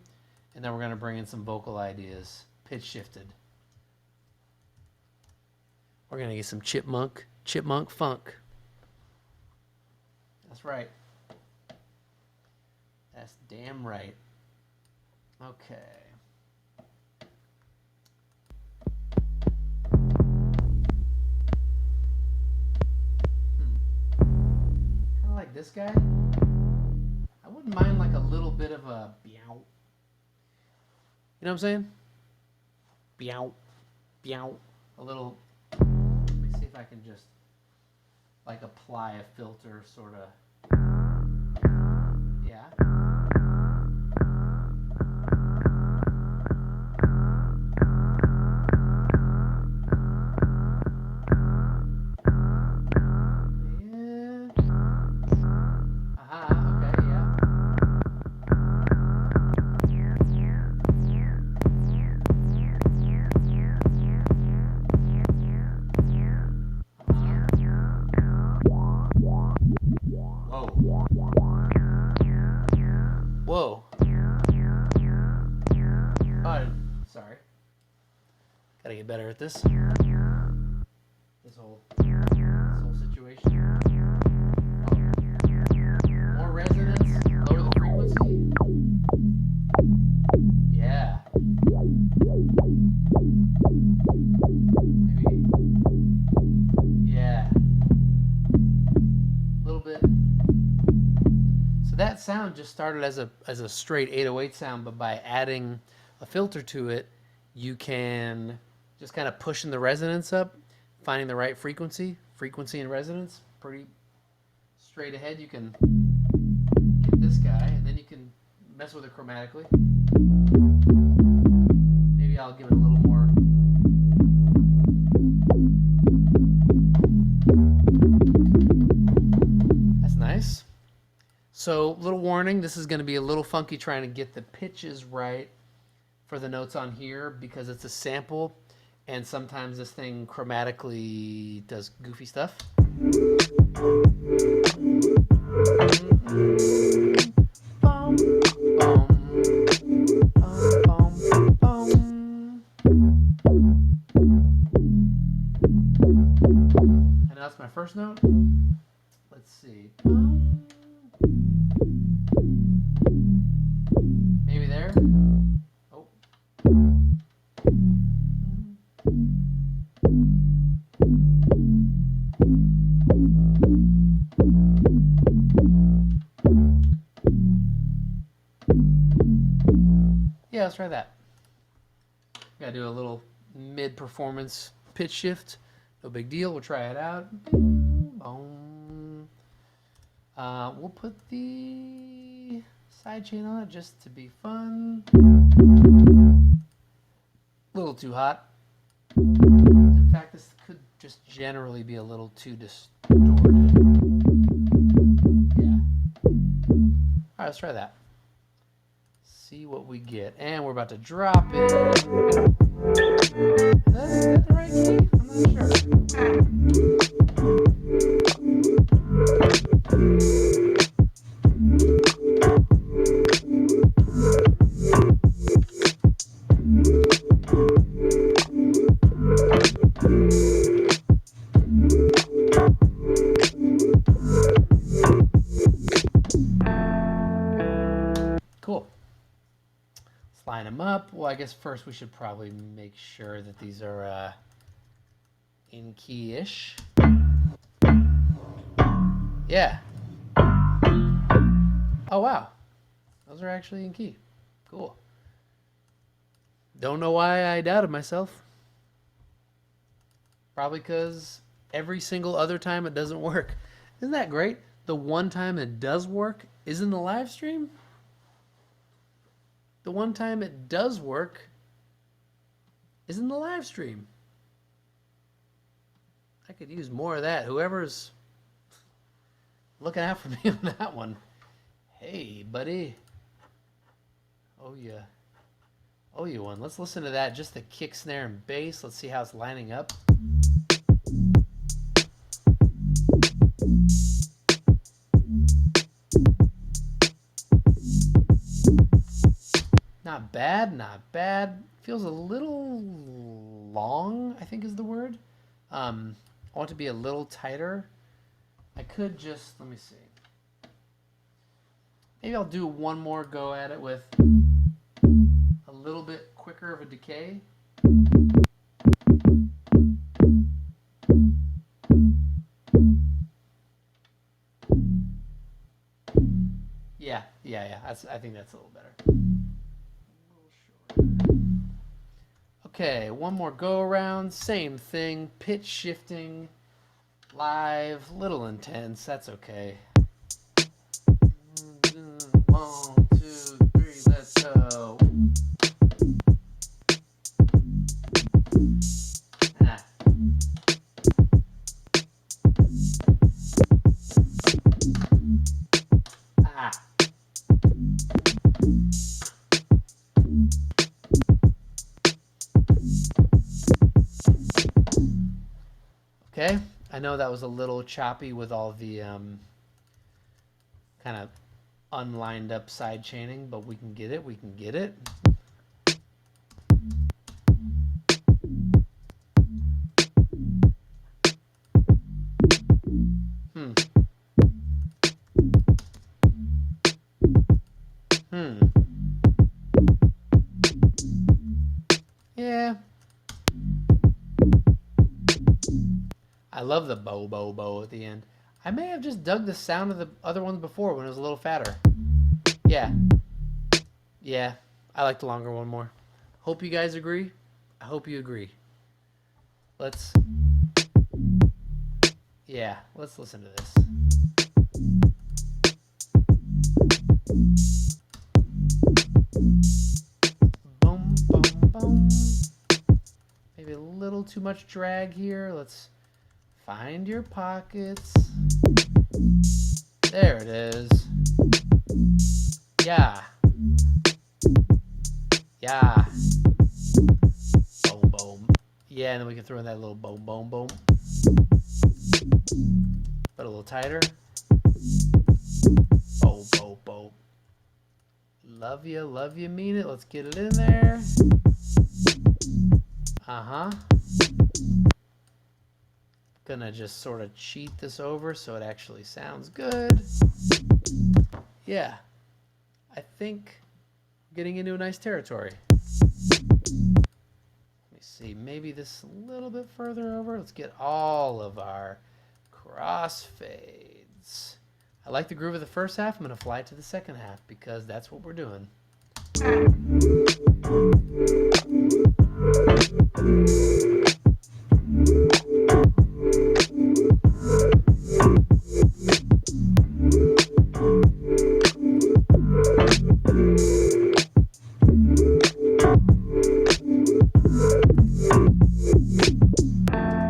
and then we're going to bring in some vocal ideas, pitch shifted. We're going to get some chipmunk funk. That's right. That's damn right. Okay. Kind of like this guy. I wouldn't mind like a little bit of a meow. You know what I'm saying? Meow, meow. A little. Let me see if I can just like apply a filter, sort of. Yeah. Whoa. Oh, sorry. Gotta get better at this. This whole situation. More resonance. Lower the frequency. Yeah. Maybe. Yeah. A little bit. So that sound just started as a straight 808 sound, but by adding a filter to it, you can just kind of pushing the resonance up, finding the right frequency and resonance, pretty straight ahead. You can get this guy, and then you can mess with it chromatically. Maybe I'll give it a little more. That's nice. So, little warning, this is going to be a little funky trying to get the pitches right for the notes on here because it's a sample, and sometimes this thing chromatically does goofy stuff. And that's my first note. Let's see. Maybe there. Oh. Yeah, let's try that. Gotta do a little mid-performance pitch shift. No big deal. We'll try it out. Boom. We'll put the sidechain on it just to be fun. A little too hot. In fact, this could just generally be a little too distorted. Yeah. All right, let's try that. See what we get. And we're about to drop it. Is that the right key? I'm not sure. Cool. Let's line them up. Well, I guess first we should probably make sure that these are in key-ish. Yeah. Oh, wow. Those are actually in key. Cool. Don't know why I doubted myself. Probably because every single other time it doesn't work. Isn't that great? The one time it does work is in the live stream. The one time it does work is in the live stream. I could use more of that. Whoever's looking out for me on that one. Hey, buddy. Oh, yeah. Oh, you one. Let's listen to that. Just the kick, snare, and bass. Let's see how it's lining up. Not bad, not bad. Feels a little long, I think is the word. I want it to be a little tighter. I could just, let me see. Maybe I'll do one more go at it with a little bit quicker of a decay. Yeah. I think that's a little better. Okay, one more go around. Same thing. Pitch shifting. Live. Little intense. That's okay. 1, 2, 3. Let's go. Okay, I know that was a little choppy with all the kind of unlined up side chaining, but we can get it. We can get it. Yeah. I love the bow, bow, bow at the end. I may have just dug the sound of the other ones before when it was a little fatter. Yeah. Yeah. I like the longer one more. Hope you guys agree. I hope you agree. Let's listen to this. Boom, boom, boom. Maybe a little too much drag here. Let's find your pockets. There it is. Yeah. Yeah. Boom, boom. Yeah, and then we can throw in that little boom, boom, boom. But a little tighter. Boom, boom, boom. Love you, mean it. Let's get it in there. Gonna just sort of cheat this over so it actually sounds good. Yeah. I think we're getting into a nice territory. Let me see. Maybe this a little bit further over. Let's get all of our crossfades. I like the groove of the first half. I'm going to fly it to the second half because that's what we're doing.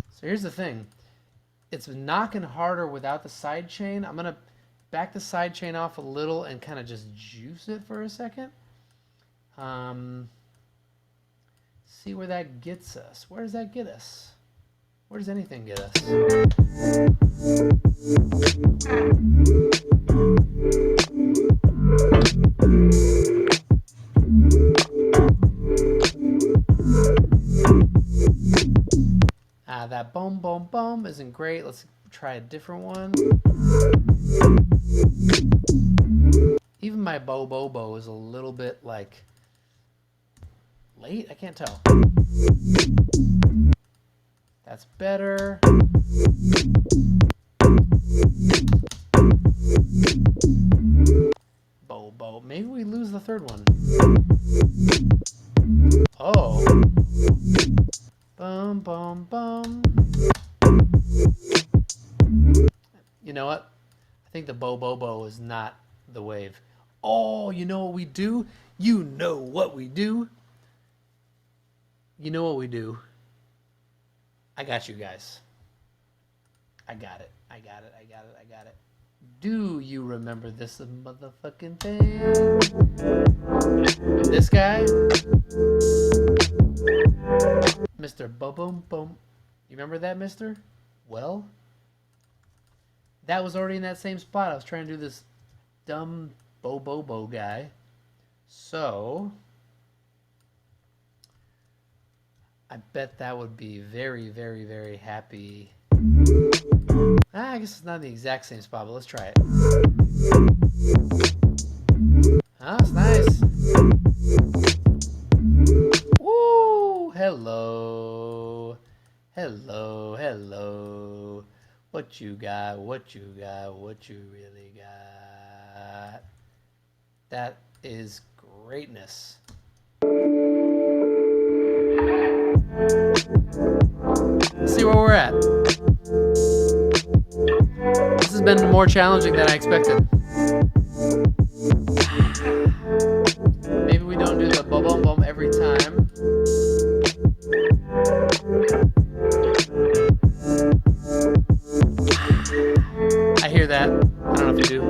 So here's the thing. It's knocking harder without the side chain. I'm going to back the side chain off a little and kind of just juice it for a second. See where that gets us. Where does that get us? Where does anything get us? That boom, boom, boom isn't great. Let's try a different one. Even my bow, bow, bow is a little bit like late. I can't tell. That's better. Bow, bow. Maybe we lose the third one. Oh. Bum, bum, bum. You know what? I think the bow, bow, bow is not the wave. Oh, you know what we do? You know what we do? You know what we do? I got you guys. I got it. I got it. I got it. I got it. Do you remember this motherfucking thing? This guy? Mr. Boom Boom Boom. You remember that, mister? Well, that was already in that same spot. I was trying to do this dumb bow bow bow guy. So I bet that would be very, very, very happy. I guess it's not in the exact same spot, but let's try it. Oh, it's nice. Woo! Hello. Hello, hello. What you got, what you got, what you really got. That is greatness. Let's see where we're at. This has been more challenging than I expected. Maybe we don't do the boom boom boom every time. I hear that. I don't know if you do.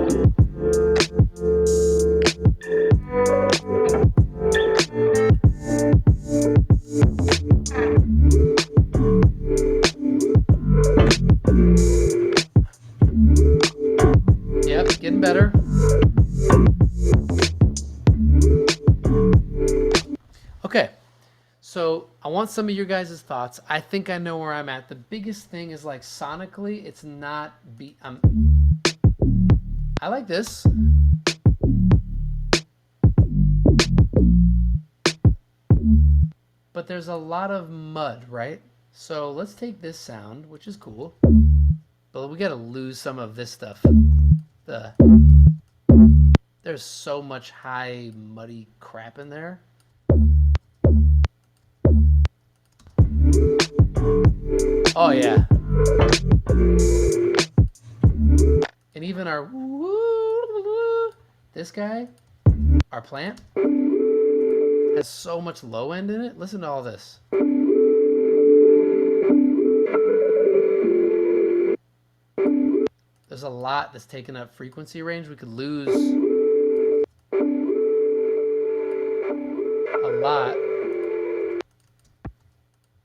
Yep, getting better. Okay, so I want some of your guys' thoughts. I think I know where I'm at. The biggest thing is like sonically, it's not beat. I like this. But there's a lot of mud, right? So let's take this sound, which is cool. But we gotta lose some of this stuff. There's so much high, muddy crap in there. Oh yeah. And even our this guy, our plant, has so much low end in it. Listen to all this. There's a lot that's taking up frequency range. We could lose a lot.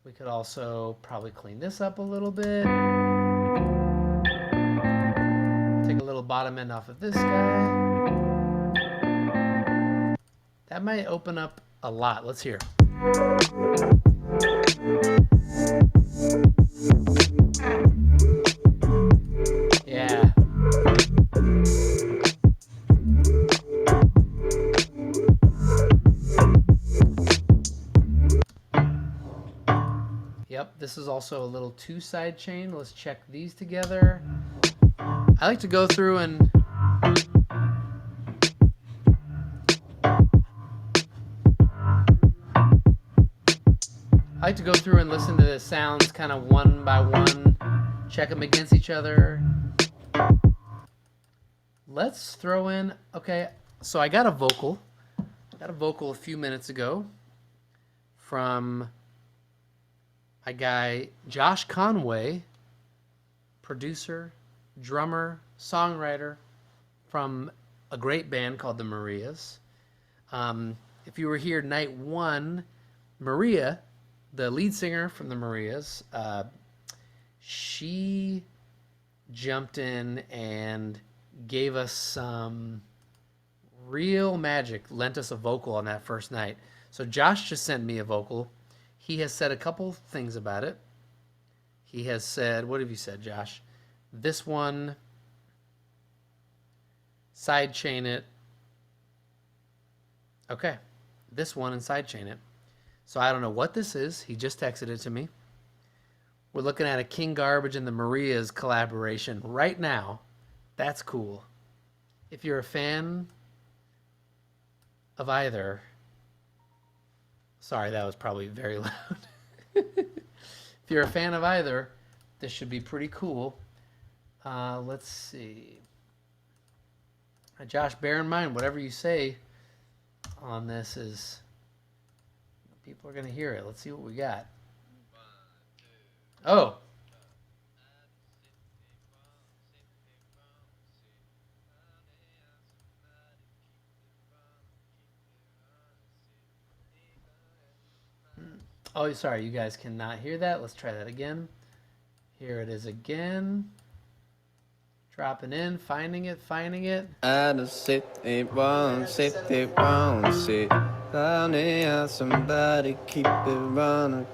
We could also probably clean this up a little bit. Take a little bottom end off of this guy. That might open up a lot. Let's hear. Yeah. Yep, this is also a little two side chain. Let's check these together. I like to go through and listen to the sounds kind of one by one, check them against each other. Let's throw in, okay, so I got a vocal. A few minutes ago from my guy Josh Conway, producer, drummer, songwriter from a great band called the Marias. If you were here night one, Maria, the lead singer from the Marias, she jumped in and gave us some real magic, lent us a vocal on that first night. So Josh just sent me a vocal. He has said a couple things about it. He has said, what have you said, Josh? This one, sidechain it. Okay, this one and sidechain it. So I don't know what this is. He just texted it to me. We're looking at a King Garbage and the Marias collaboration right now. That's cool. If you're a fan of either, sorry, that was probably very loud. If you're a fan of either, this should be pretty cool. Let's see. Josh, bear in mind, whatever you say on this is, people are going to hear it. Let's see what we got. Oh. Oh, sorry, you guys cannot hear that. Let's try that again. Here it is again. Dropping in, finding it. I just sit it won't sit it won't sit down here. Somebody keep it running,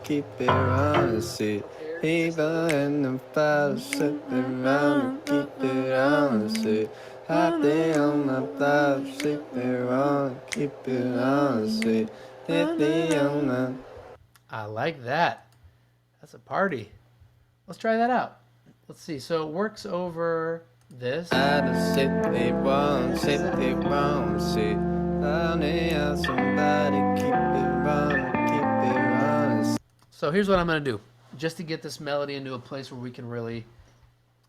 sit. Even in the fire, sit it round, keep it on, sit. Hot day on my thigh, sit it on, keep it on, sit. Hit the on my. I like that. That's a party. Let's try that out. Let's see. So it works over this. I just sit it won't sit down here. Somebody keep it running. So here's what I'm going to do. Just to get this melody into a place where we can really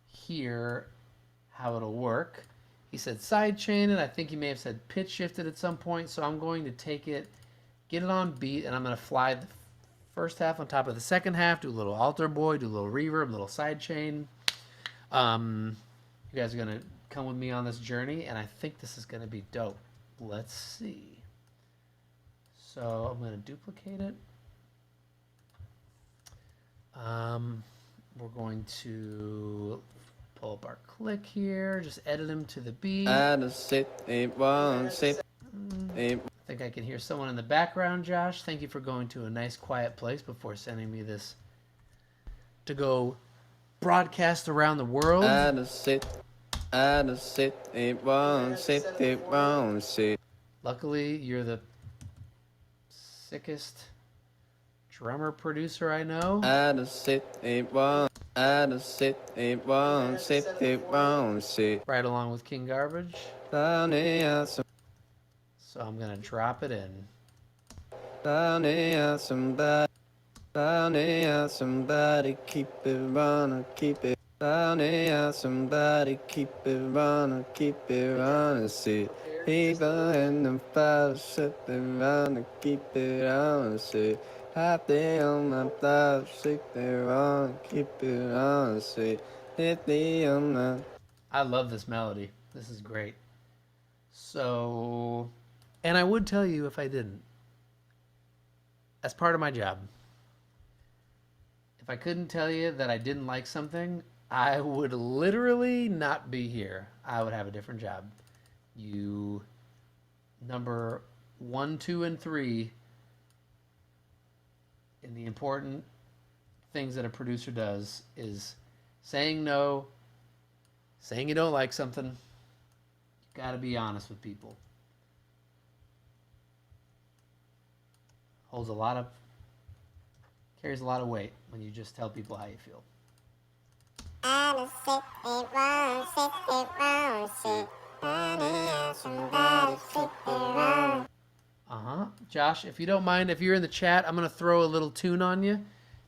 hear how it'll work. He said sidechain it. I think he may have said pitch shifted at some point. So I'm going to take it, get it on beat, and I'm going to fly the first half on top of the second half, do a little altar boy, do a little reverb, a little sidechain. You guys are going to come with me on this journey, and I think this is going to be dope. Let's see. So I'm going to duplicate it. We're going to pull up our click here. Just edit him to the beat. I think I think I can hear someone in the background, Josh. Thank you for going to a nice quiet place before sending me this to go broadcast around the world. Luckily, you're the sickest drummer producer I know. Right along with King Garbage. So I'm gonna drop it in. Somebody keep it running, keep it. Somebody keep it running, keep it running. See, even in the fire, sit around, keep it on. See, happy on my blood, sit around, keep it on. See, hit me on my. I love this melody. This is great. So, and I would tell you if I didn't. That's part of my job. If I couldn't tell you that I didn't like something, I would literally not be here. I would have a different job. You, number 1, 2, and 3 in the important things that a producer does is saying no, saying you don't like something. You gotta be honest with people. Carries a lot of weight when you just tell people how you feel. Josh, if you don't mind, if you're in the chat, I'm gonna throw a little tune on you,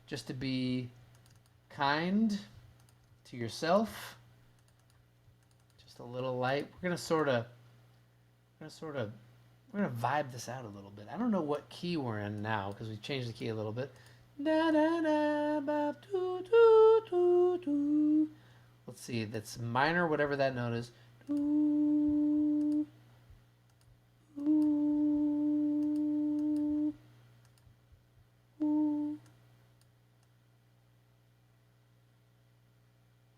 just to be kind to yourself. Just a little light. We're gonna vibe this out a little bit. I don't know what key we're in now because we changed the key a little bit. Da, da, da, ba, doo, doo, doo, doo. Let's see, that's minor, whatever that note is. Doo, doo, doo,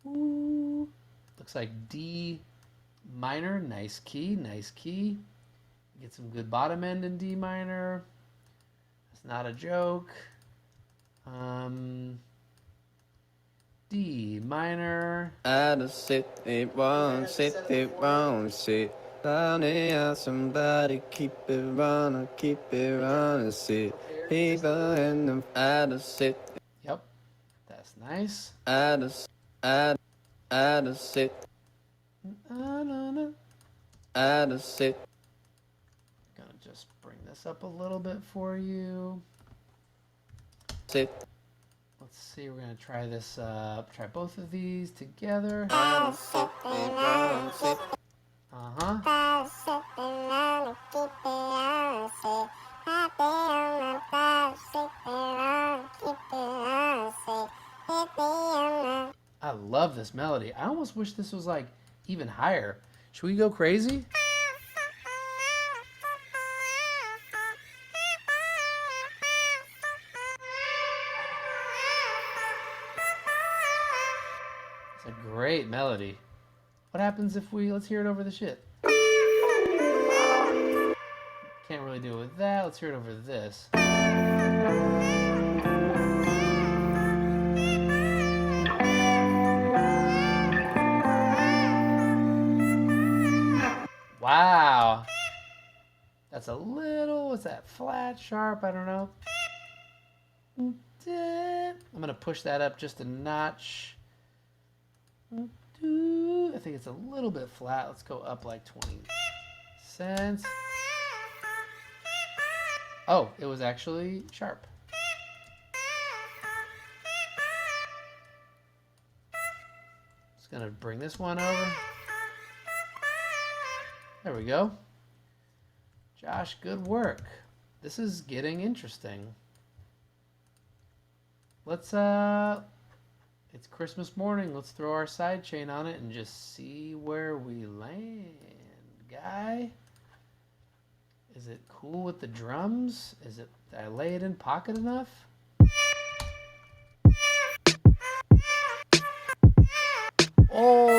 doo. Looks like D minor, nice key, nice key. Get some good bottom end in D minor. That's not a joke. D minor. Somebody keep it running, keep it running. See, even in the Yep, that's nice. Gonna just bring this up a little bit for you. Let's see, we're gonna try this. Try both of these together. I love this melody. I almost wish this was like even higher. Should we go crazy? It's a great melody. What happens if let's hear it over the shit. Can't really do it with that. Let's hear it over this. Wow. That's a little, what's that, flat, sharp? I don't know. I'm going to push that up just a notch. I think it's a little bit flat. Let's go up like 20 cents. Oh, it was actually sharp. Just going to bring this one over. There we go. Josh, good work. This is getting interesting. Let's, it's Christmas morning. Let's throw our side chain on it and just see where we land, guy. Is it cool with the drums? Did I lay it in pocket enough? Oh!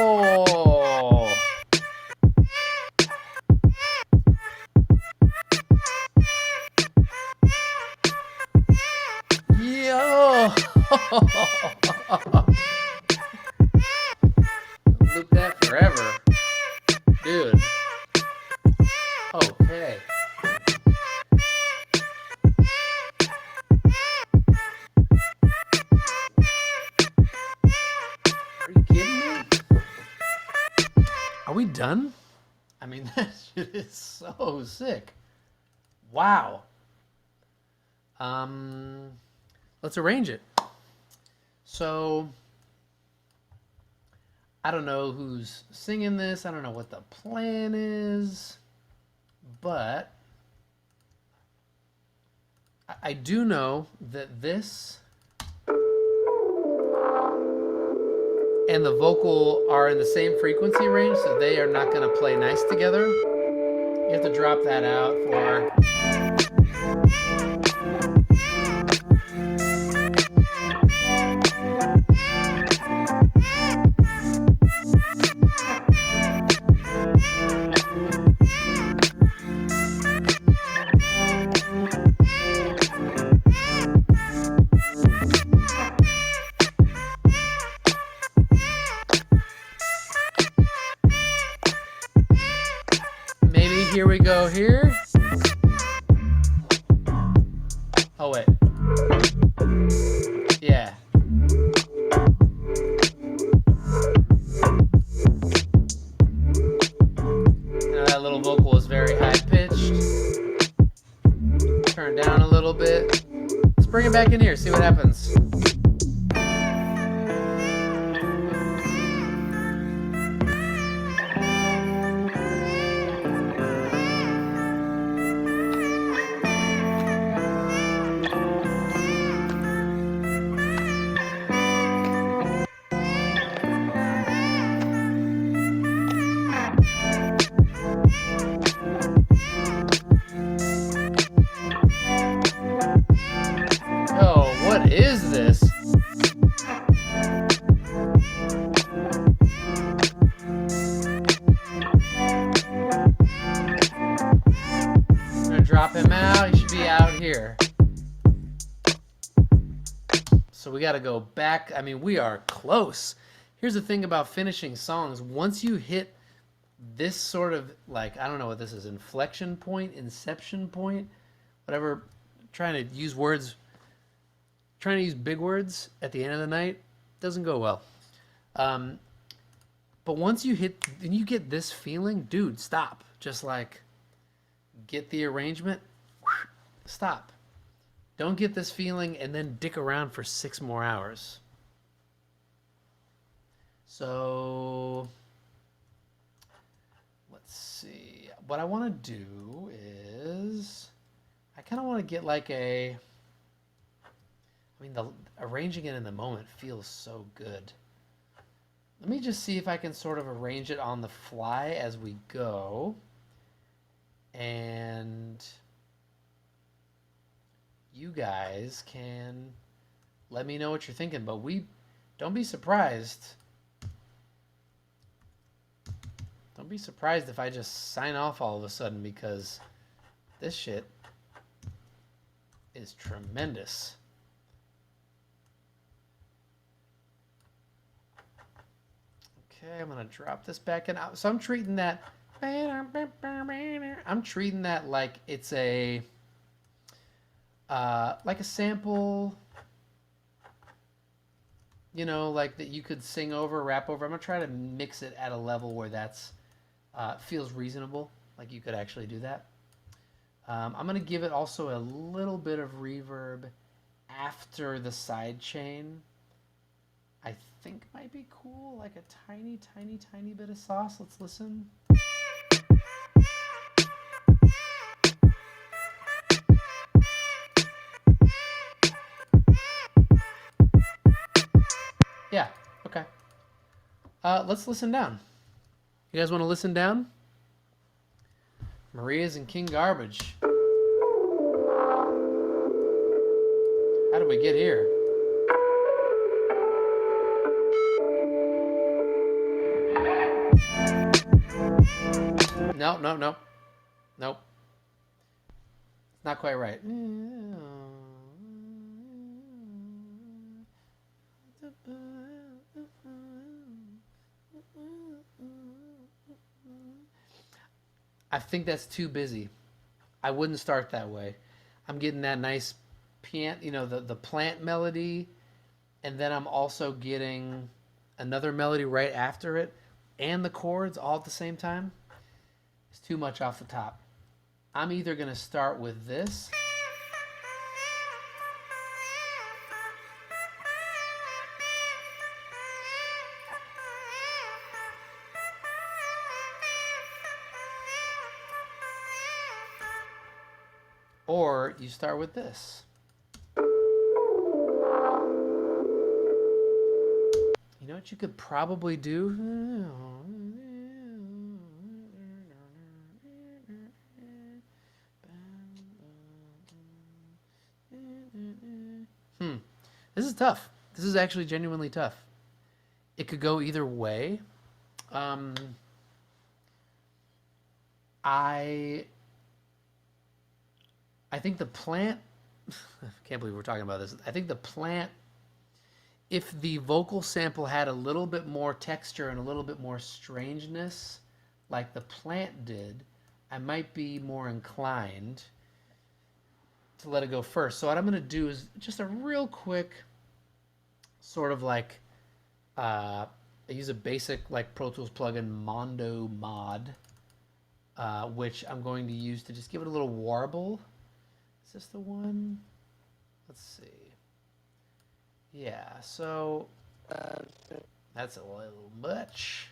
done? I mean, that shit is so sick. Wow. Let's arrange it. So, I don't know who's singing this. I don't know what the plan is. But I do know that this and the vocal are in the same frequency range, so they are not going to play nice together. You have to drop that out for... Maybe here we go here. Oh, wait. Yeah. Now that little vocal is very high pitched. Turn it down a little bit. Let's bring it back in here, see what happens. Oh, what is this? I'm gonna drop him out. He should be out here. So we gotta go back. I mean, we are close. Here's the thing about finishing songs. Once you hit this sort of, like, I don't know what this is, inflection point, inception point, whatever, trying to use big words at the end of the night doesn't go well. But once you hit, and you get this feeling, dude, stop. Just like, get the arrangement, stop. Don't get this feeling and then dick around for 6 more hours. So, let's see. What I want to do is, I kind of want to get like a, I mean, the arranging it in the moment feels so good. Let me just see if I can sort of arrange it on the fly as we go. And you guys can let me know what you're thinking, but don't be surprised. Don't be surprised if I just sign off all of a sudden, because this shit is tremendous. Okay, I'm gonna drop this back in. So I'm treating that like it's a like a sample, you know, like that you could sing over, rap over. I'm gonna try to mix it at a level where that's feels reasonable, like you could actually do that. I'm gonna give it also a little bit of reverb after the side chain. I think might be cool, like a tiny, tiny, tiny bit of sauce. Let's listen. Yeah, okay. Let's listen down. You guys want to listen down? Maria's and King Garbage. How did we get here? No. Nope. It's not quite right. I think that's too busy. I wouldn't start that way. I'm getting that nice piano, you know, the plant melody, and then I'm also getting another melody right after it. and the chords all at the same time is too much off the top. I'm either going to start with this. Or you start with this. You know what you could probably do? This is tough. This is actually genuinely tough. It could go either way. I think the plant, I can't believe we're talking about this. I think the plant, if the vocal sample had a little bit more texture and a little bit more strangeness, like the plant did, I might be more inclined to let it go first. So what I'm going to do is just a real quick sort of like, I use a basic like Pro Tools plugin, Mondo Mod, which I'm going to use to just give it a little warble. Is this the one? Let's see. Yeah, so that's a little much.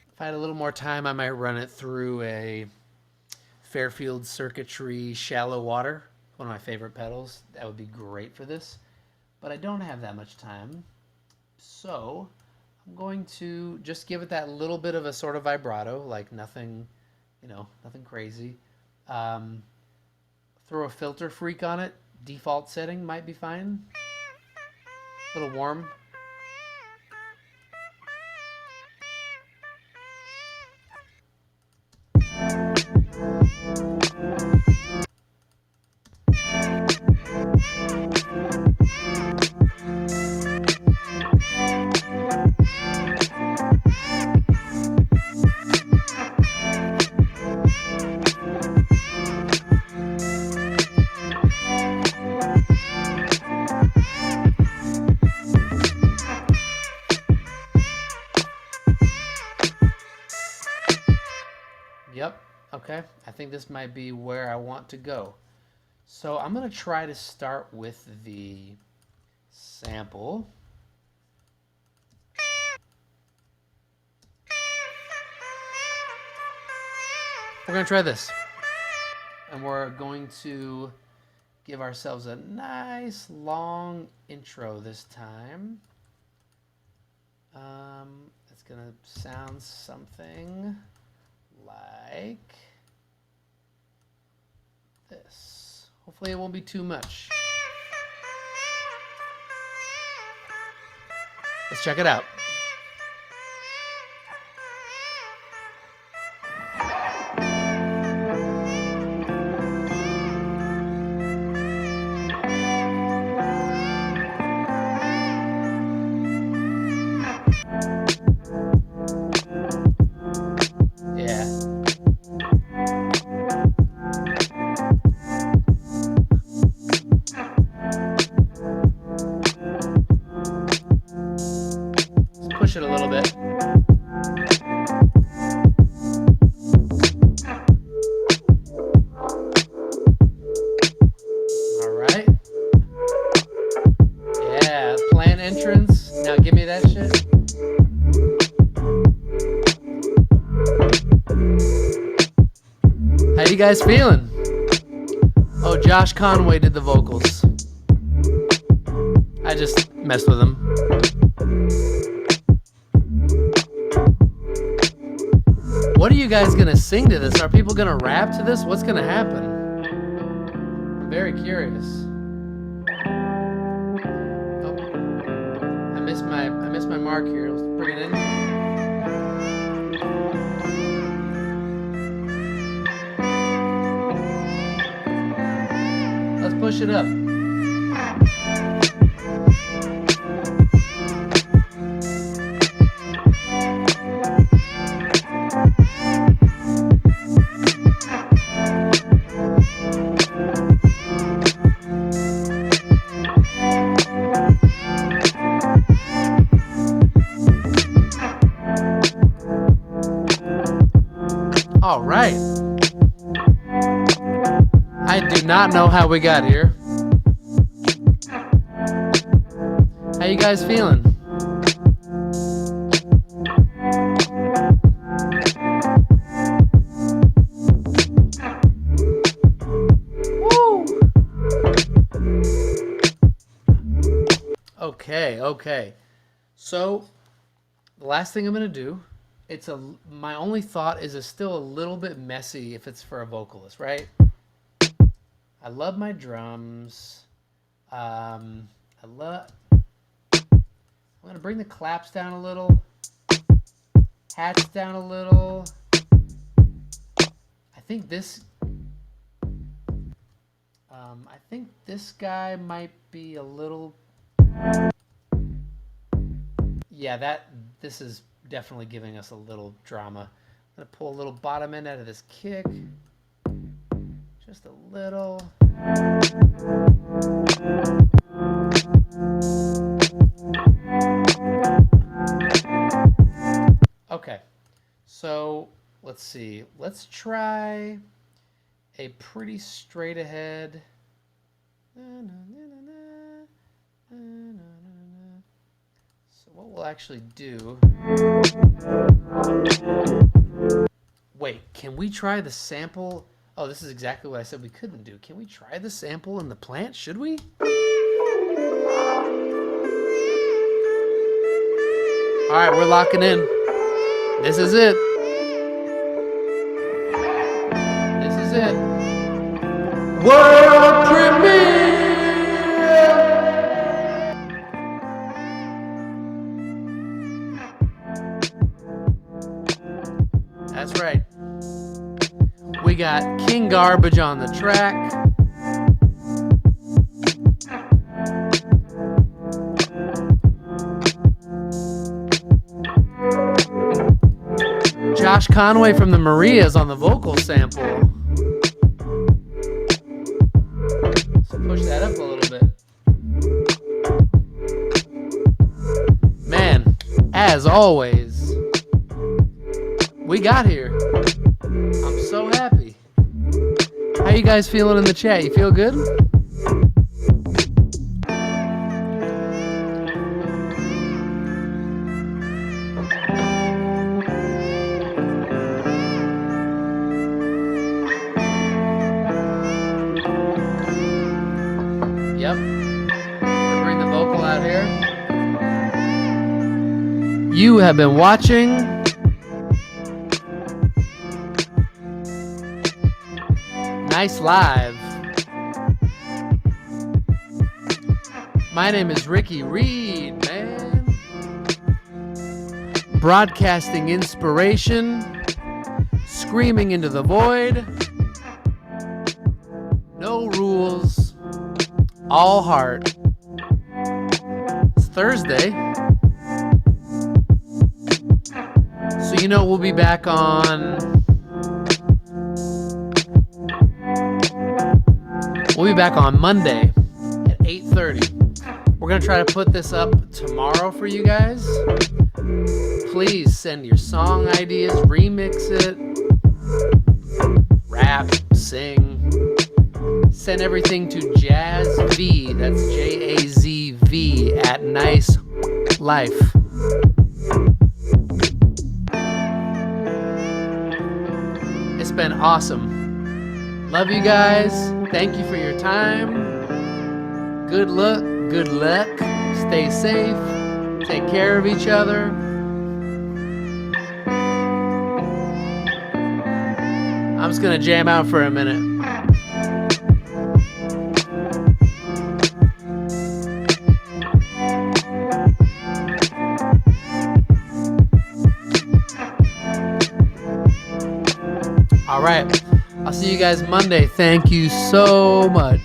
If I had a little more time, I might run it through a Fairfield Circuitry Shallow Water, one of my favorite pedals. That would be great for this, but I don't have that much time. So I'm going to just give it that little bit of a sort of vibrato, like nothing, nothing crazy. Throw a filter freak on it. Default setting might be fine. A little warm. Yep. Okay. I think this might be where I want to go. So I'm going to try to start with the sample. We're going to try this. And we're going to give ourselves a nice long intro this time. It's going to sound something like this. Hopefully it won't be too much. Let's check it out. Push it a little bit. All right. Yeah, plant entrance. Now give me that shit. How you guys feeling? Oh, Josh Conway did the vocals. I just messed with him. What are you guys gonna sing to this? Are people gonna rap to this? What's gonna happen? I'm very curious. Oh, I missed my mark here. Let's bring it in. push it up. All right. I do not know how we got here. How you guys feeling? Woo! Okay. So, the last thing I'm gonna do, my only thought is it's still a little bit messy if it's for a vocalist, right? I love my drums. I'm gonna bring the claps down a little, hats down a little. I think this guy might be a little. Yeah, this is definitely giving us a little drama. I'm gonna pull a little bottom end out of this kick, just a little. Okay, so let's see. Let's try a pretty straight ahead. So what we'll actually do. Wait, can we try the sample? Oh, this is exactly what I said we couldn't do. Can we try the sample in the plant? Should we? All right, we're locking in. This is it. This is it. World premiere. That's right. We got King Garbage on the track. Josh Conway from the Marias on the vocal sample. So push that up a little bit. Man, as always, we got here. I'm so happy. How you guys feeling in the chat? You feel good? Yep. Bring the vocal out here. You have been watching Nice Live. My name is Ricky Reed, man. Broadcasting inspiration, screaming into the void. No rules, all heart. It's Thursday. So you know we'll be back on Monday at 8:30. We're going to try to put this up tomorrow for you guys. Please send your song ideas, remix it, rap, sing. Send everything to JazzV, that's JAZV, at Nice Life. It's been awesome. Love you guys. Thank you for your time. Good luck. Stay safe. Take care of each other. I'm just gonna jam out for a minute. All right. I'll see you guys Monday. Thank you so much.